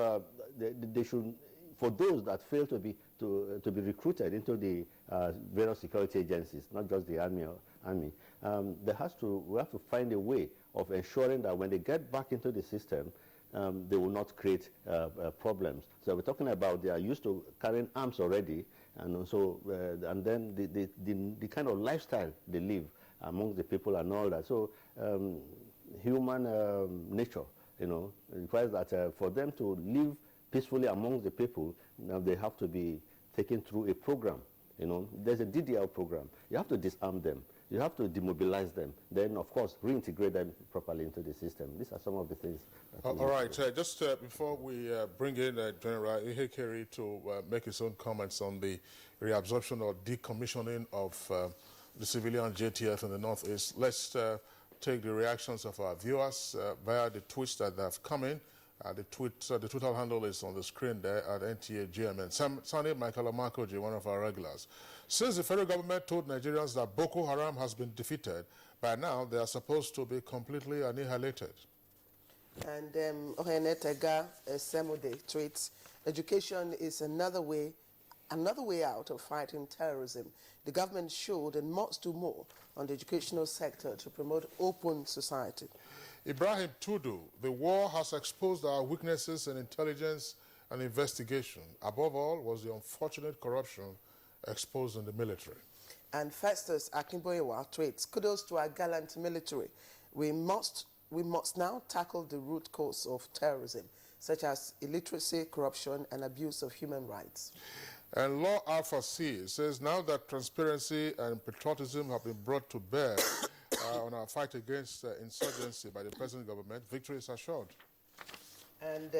they should, for those that fail to be recruited into the various security agencies, not just the army, we have to find a way of ensuring that when they get back into the system, they will not create problems. So we're talking about they are used to carrying arms already, and also and then the kind of lifestyle they live among the people and all that. So human nature, requires that for them to live peacefully among the people, they have to be taken through a program. There's a DDL program. You have to disarm them. You have to demobilize them. Then, of course, reintegrate them properly into the system. These are some of the things.
All right. Just before we bring in General Ihekeri to make his own comments on the reabsorption or decommissioning of the civilian JTF in the Northeast, let's take the reactions of our viewers via the tweets that have come in. The Twitter handle is on the screen there at NTA GMN. Sani Michael Omakoji, one of our regulars. Since the federal government told Nigerians that Boko Haram has been defeated, by now they are supposed to be completely annihilated.
And Ohenetega Semude tweets, education is another way out of fighting terrorism. The government should and must do more on the educational sector to promote open society.
Ibrahim Tudu, the war has exposed our weaknesses in intelligence and investigation. Above all was the unfortunate corruption exposed in the military.
And Festus Akinboyewa tweets, kudos to our gallant military. We must now tackle the root cause of terrorism, such as illiteracy, corruption, and abuse of human rights.
And Law Alpha C says, now that transparency and patriotism have been brought to bear on our fight against insurgency by the present government, victory is assured.
And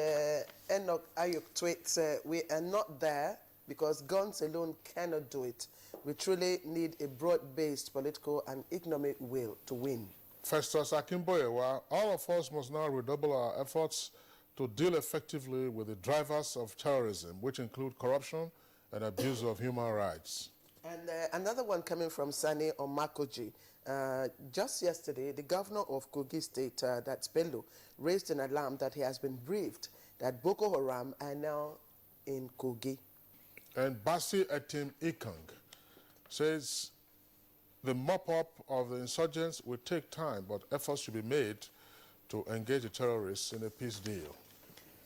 Enoch Ayuk tweets, we are not there because guns alone cannot do it. We truly need a broad-based political and economic will to win.
Festus Akinboyewa, all of us must now redouble our efforts to deal effectively with the drivers of terrorism, which include corruption and abuse of human rights.
And another one coming from Sani Omakoji. Just yesterday, the governor of Kogi State, that's Bello, raised an alarm that he has been briefed that Boko Haram are now in Kogi.
And Basi Etim Ikang says the mop-up of the insurgents will take time, but efforts should be made to engage the terrorists in a peace deal.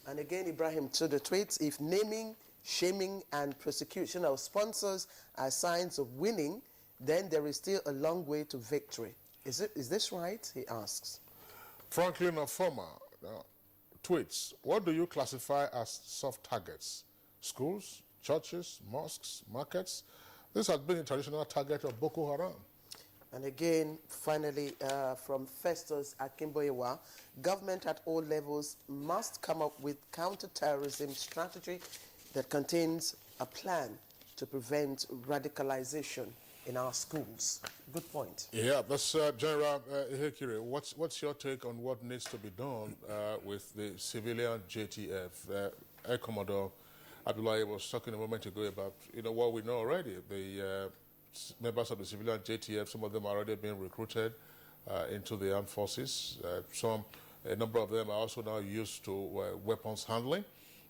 And again, Ibrahim to the tweets, if naming, shaming, and persecution of sponsors are signs of winning, then there is still a long way to victory. Is this right? He asks.
Franklin Ofoma tweets, what do you classify as soft targets? Schools, churches, mosques, markets? This has been a traditional target of Boko Haram.
And again, finally, from Festus Akimboyewa, government at all levels must come up with counter-terrorism strategy that contains a plan to prevent radicalization in our schools. Good point.
Yeah, that's General Ihekire. What's your take on what needs to be done with the civilian JTF? Air Commodore Abdullahi was talking a moment ago about what we know already. The members of the civilian JTF, some of them are already being recruited into the armed forces. A number of them are also now used to weapons handling.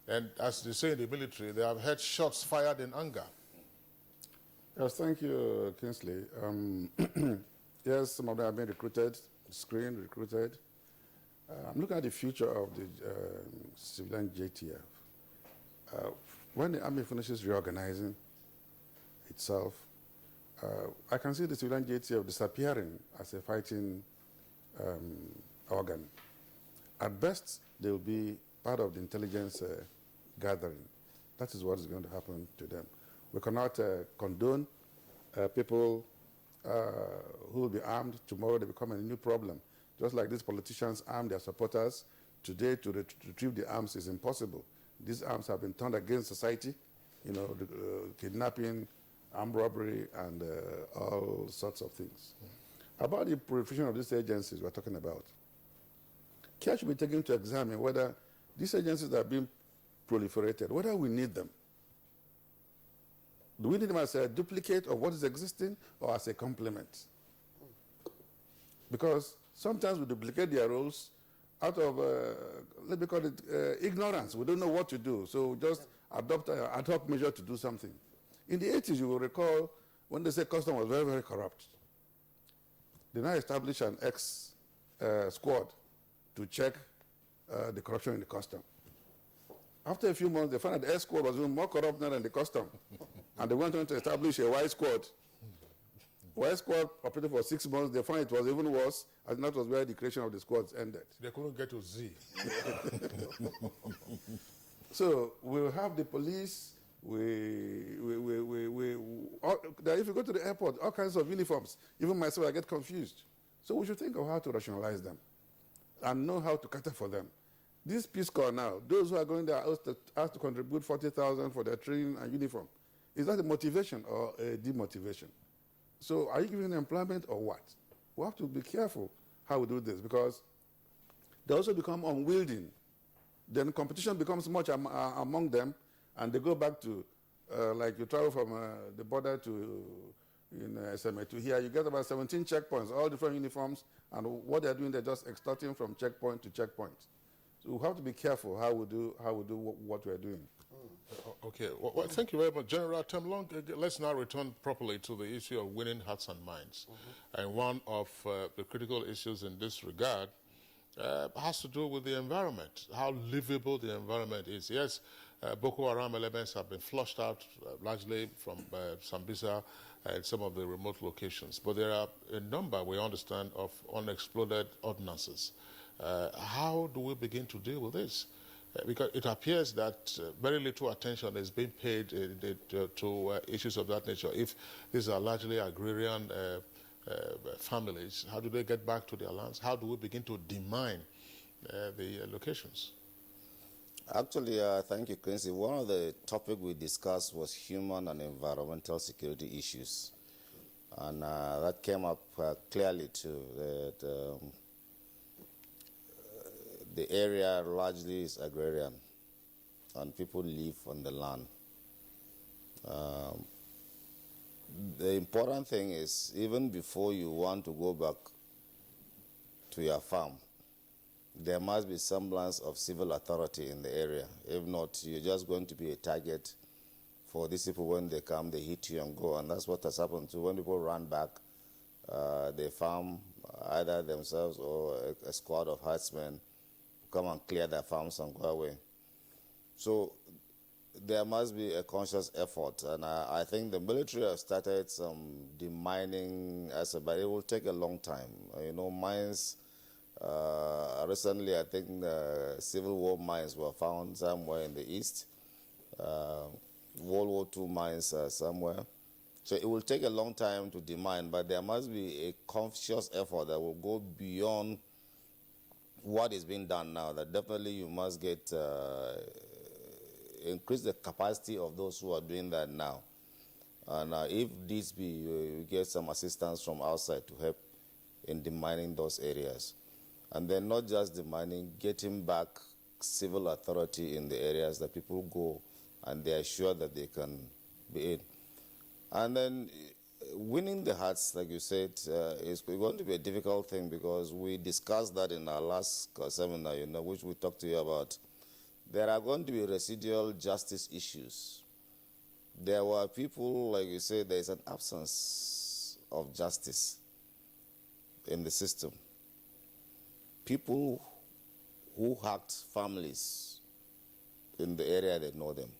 And as they say in the military, they have had shots fired in anger.
Yes, thank you, Kingsley. Yes, some of them have been recruited, screened, recruited. I'm looking at the future of the civilian JTF. When the army finishes reorganizing itself, I can see the civilian JTF disappearing as a fighting organ. At best, they will be part of the intelligence gathering. That is what is going to happen to them. We cannot condone people who will be armed. Tomorrow they become a new problem. Just like these politicians arm their supporters, today to retrieve the arms is impossible. These arms have been turned against society, kidnapping, armed robbery, and all sorts of things. About the proliferation of these agencies we're talking about, care should be taken to examine whether these agencies are being proliferated, whether we need them. Do we need them as a duplicate of what is existing or as a complement? Because sometimes we duplicate their roles out of, let me call it, ignorance. We don't know what to do, so just adopt an ad hoc measure to do something. In the 80s, you will recall when they say custom was very, very corrupt. They now established an X-squad to check the corruption in the custom. After a few months, they found that the X-squad was even more corrupt than the custom. And they went on to establish a Y squad. Y squad operated for 6 months. They found it was even worse, and that was where the creation of the squads ended.
They couldn't get to Z.
So we'll have the police. If you go to the airport, all kinds of uniforms. Even myself, I get confused. So we should think of how to rationalize them and know how to cater for them. This Peace Corps now, those who are going there asked to contribute 40,000 for their training and uniform. Is that a motivation or a demotivation? So are you giving them employment or what? We have to be careful how we do this because they also become unwielding. Then competition becomes much among them, and they go back to, like you travel from the border to SMA to here, you get about 17 checkpoints, all different uniforms, and what they're doing, they're just extorting from checkpoint to checkpoint. So we have to be careful how we do what we're doing.
Okay, well, thank you very much, General Temlong. Let's now return properly to the issue of winning hearts and minds. And one of the critical issues in this regard has to do with the environment, how livable the environment is. Yes, Boko Haram elements have been flushed out largely from Sambisa and some of the remote locations, but there are a number, we understand, of unexploded ordnances. How do we begin to deal with this? Because it appears that very little attention is being paid to issues of that nature. If these are largely agrarian families, how do they get back to their lands? How do we begin to demine the locations?
Actually, thank you, Quincy. One of the topics we discussed was human and environmental security issues. And that came up clearly too, that the area largely is agrarian and people live on the land. The important thing is, even before you want to go back to your farm, there must be semblance of civil authority in the area. If not, you're just going to be a target for these people, when they come, they hit you and go. And that's what has happened too. When people run back, they farm either themselves or a squad of herdsmen come and clear their farms and go away. So there must be a conscious effort, and I think the military have started some demining, but it will take a long time. You know, mines, recently I think Civil War mines were found somewhere in the east, World War II mines somewhere. So it will take a long time to demine, but there must be a conscious effort that will go beyond what is being done now. That definitely you must get increase the capacity of those who are doing that now. And if this be, you get some assistance from outside to help in demining those areas. And then not just demining, getting back civil authority in the areas that people go and they are sure that they can be in. And then winning the hearts, like you said, is going to be a difficult thing, because we discussed that in our last seminar, you know, which we talked to you about. There are going to be residual justice issues. There were people, like you said, there is an absence of justice in the system. People who hacked families in the area, they know them.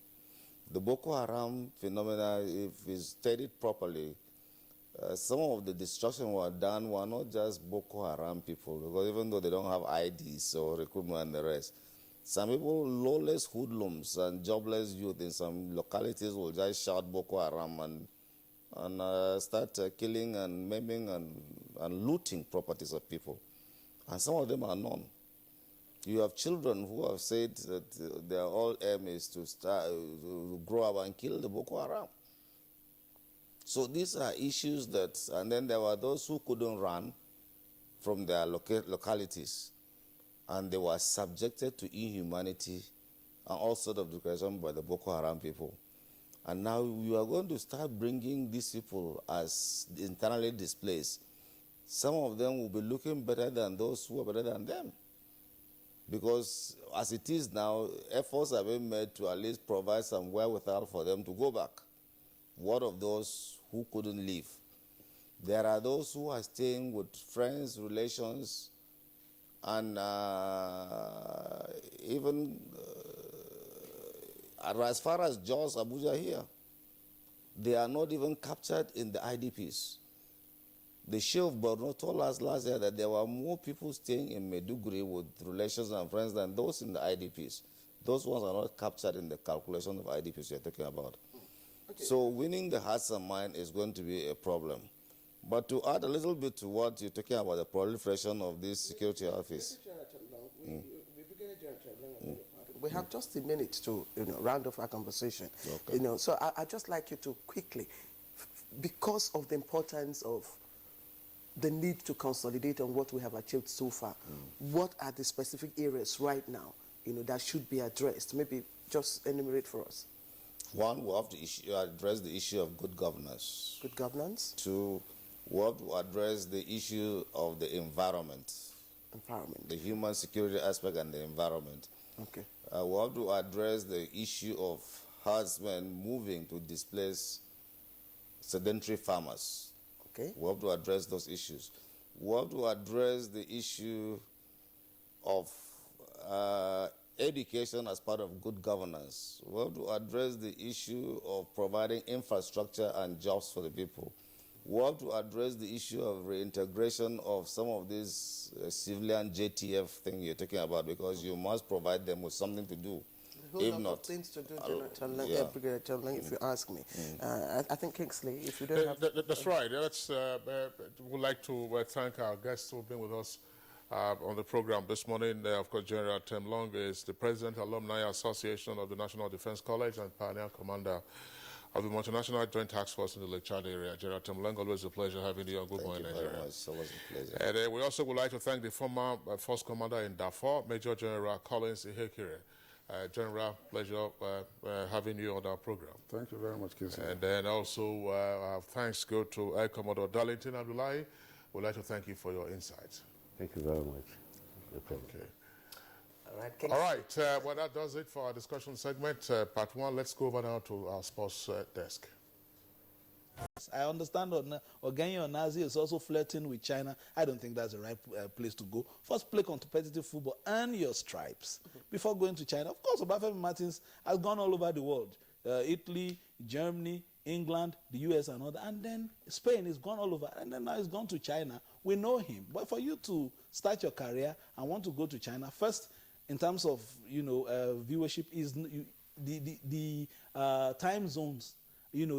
The Boko Haram phenomena, if it's studied properly, some of the destruction were done were not just Boko Haram people, because even though they don't have IDs or recruitment and the rest, some people, lawless hoodlums and jobless youth in some localities will just shout Boko Haram and start killing and maiming and looting properties of people. And some of them are known. You have children who have said that their whole aim is to grow up and kill the Boko Haram. So these are issues that, and then there were those who couldn't run from their localities, and they were subjected to inhumanity and all sorts of degradation by the Boko Haram people. And now you are going to start bringing these people as internally displaced. Some of them will be looking better than those who are better than them. Because as it is now, efforts have been made to at least provide some wherewithal for them to go back. What of those who couldn't leave? There are those who are staying with friends, relations, and even as far as Jos, Abuja here, they are not even captured in the IDPs. The Sheikh of Borno told us last year that there were more people staying in Maiduguri with relations and friends than those in the IDPs. Those ones are not captured in the calculation of IDPs you're talking about. Okay. So winning the hearts and minds is going to be a problem. But to add a little bit to what you're talking about, the proliferation of this security office.
We have just a minute to round off our conversation. Okay. So I'd just like you to quickly, because of the importance of the need to consolidate on what we have achieved so far, what are the specific areas right now that should be addressed? Maybe just enumerate for us.
One, we have to address the issue of good governance.
Good governance.
Two, we have to address the issue of the environment.
Environment.
The human security aspect and the environment.
Okay.
We have to address the issue of herdsmen moving to displace sedentary farmers.
Okay.
We have to address those issues. We have to address the issue of education as part of good governance. We have to address the issue of providing infrastructure and jobs for the people. We have to address the issue of reintegration of some of these civilian JTF thing you're talking about, because you must provide them with something to do.
A whole lot of things to do, Brigadier Chamberlain, if you ask me. I think, Kingsley, if you don't have...
That's right. We'd like to thank our guests who have been with us on the program this morning. Of course, General Tem Long is the President, Alumni Association of the National Defense College and Pioneer Commander of the Multinational Joint Task Force in the Lake Chad area. General Tem Long, always a pleasure having you on Good Morning Nigeria.
Thank you very much. It's always a pleasure.
And we also would like to thank the former Force Commander in Darfur, Major General Collins Ihekire. General, pleasure having you on our program.
Thank you very much, Kingsley.
And then also our thanks go to Air Commodore Darlington Abdullahi. We'd like to thank you for your insights.
Thank you very much.
Okay. All right. Well, that does it for our discussion segment. Part 1. Let's go over now to our sports desk.
I understand Ogenye Onazi is also flirting with China. I don't think that's the right place to go. First, play competitive football, earn your stripes before going to China. Of course, Obafemi Martins has gone all over the world. Italy, Germany, England, the US and all that. And then Spain is gone all over. And then now he's gone to China. We know him. But for you to start your career and want to go to China, first, in terms of, viewership, is the time zones,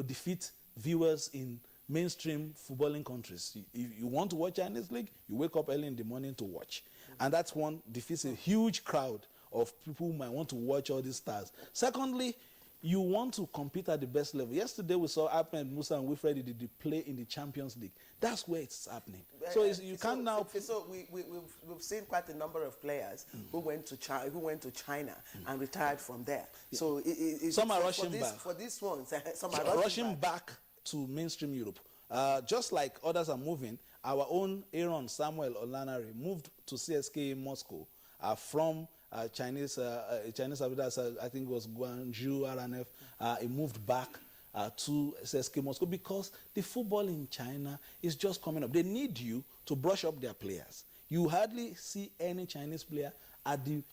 defeat viewers in mainstream footballing countries. If you want to watch Chinese league, you wake up early in the morning to watch. And that's one, defeats a huge crowd of people who might want to watch all these stars. Secondly, you want to compete at the best level. Yesterday we saw Ahmed Musa and Wilfred Didi play in the Champions League. That's where it's happening. So you can't now.
So we've seen quite a number of players who went to China and retired from there. So
some are rushing back.
For these ones, some
are rushing back to mainstream Europe. Just like others are moving, our own Aaron Samuel Olanare moved to CSK in Moscow from Chinese Abuja, I think it was Guangzhou, RNF. He moved back to CSK Moscow because the football in China is just coming up. They need you to brush up their players. You hardly see any Chinese player at the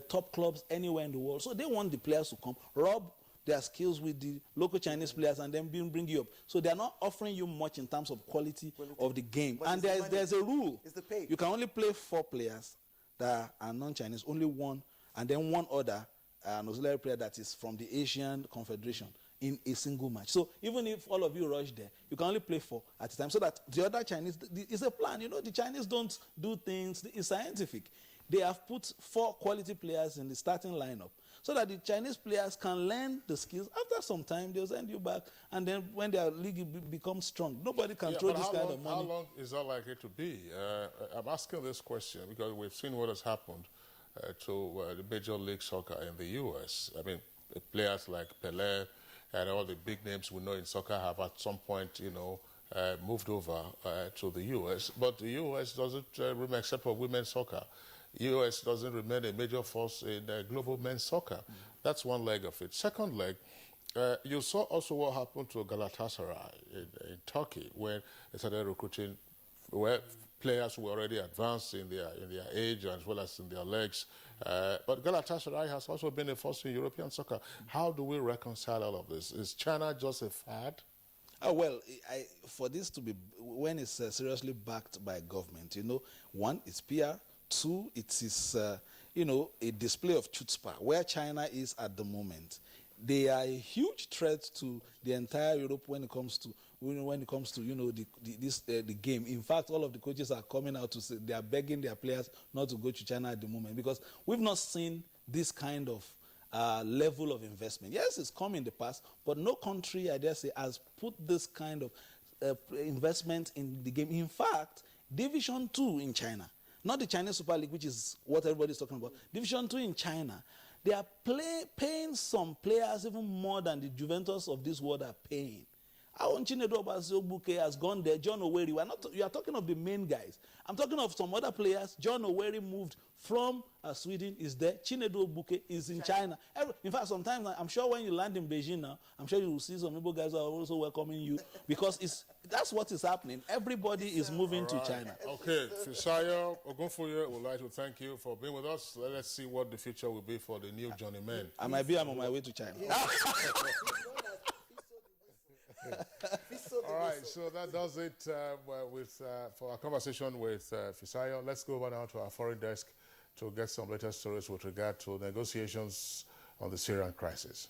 top clubs anywhere in the world. So they want the players to come, rub their skills with the local Chinese players and then bring you up. So they're not offering you much in terms of quality of the game. And there's a rule.
It's the pay.
You can only play 4 players that are non-Chinese, only one, and then one other, an auxiliary player that is from the Asian Confederation in a single match. So even if all of you rush there, you can only play 4 at a time, so that the other Chinese, it's a plan. The Chinese don't do things, it's scientific. They have put 4 quality players in the starting lineup so that the Chinese players can learn the skills. After some time, they'll send you back, and then when their league becomes strong, nobody can throw this kind of money.
How long is that likely to be? I'm asking this question because we've seen what has happened to the Major League Soccer in the U.S. I mean, players like Pelé and all the big names we know in soccer have at some point, moved over to the U.S. But the U.S. doesn't remain, except for women's soccer. U.S. doesn't remain a major force in global men's soccer. That's one leg of it. Second leg, you saw also what happened to Galatasaray in Turkey when they started recruiting players who were already advanced in their age as well as in their legs. But Galatasaray has also been a force in European soccer. How do we reconcile all of this? Is China just a fad?
Well, for this to be, when it's seriously backed by government, one, it's PR. 2, it is, a display of chutzpah. Where China is at the moment, they are a huge threat to the entire Europe when it comes to the game. In fact, all of the coaches are coming out to say they are begging their players not to go to China at the moment because we've not seen this kind of level of investment. Yes, it's come in the past, but no country, I dare say, has put this kind of investment in the game. In fact, Division 2 in China, not the Chinese Super League, which is what everybody's talking about. Division 2 in China, they are paying some players even more than the Juventus of this world are paying. Chinedu Obasobuke has gone there. John Oweri, you are talking of the main guys. I'm talking of some other players. John Oweri moved from Sweden, is there. Chinedu Obuke is in China. In fact, sometimes I'm sure when you land in Beijing now, I'm sure you will see some Igbo guys who are also welcoming you because that's what is happening. Everybody is moving to China.
Okay, Fisayo Ogunfoye would like to thank you for being with us. Let's see what the future will be for the new Johnny Men.
I'm on my way to China.
All right, so that does it for our conversation with Fisayo. Let's go over now to our foreign desk to get some latest stories with regard to negotiations on the Syrian crisis.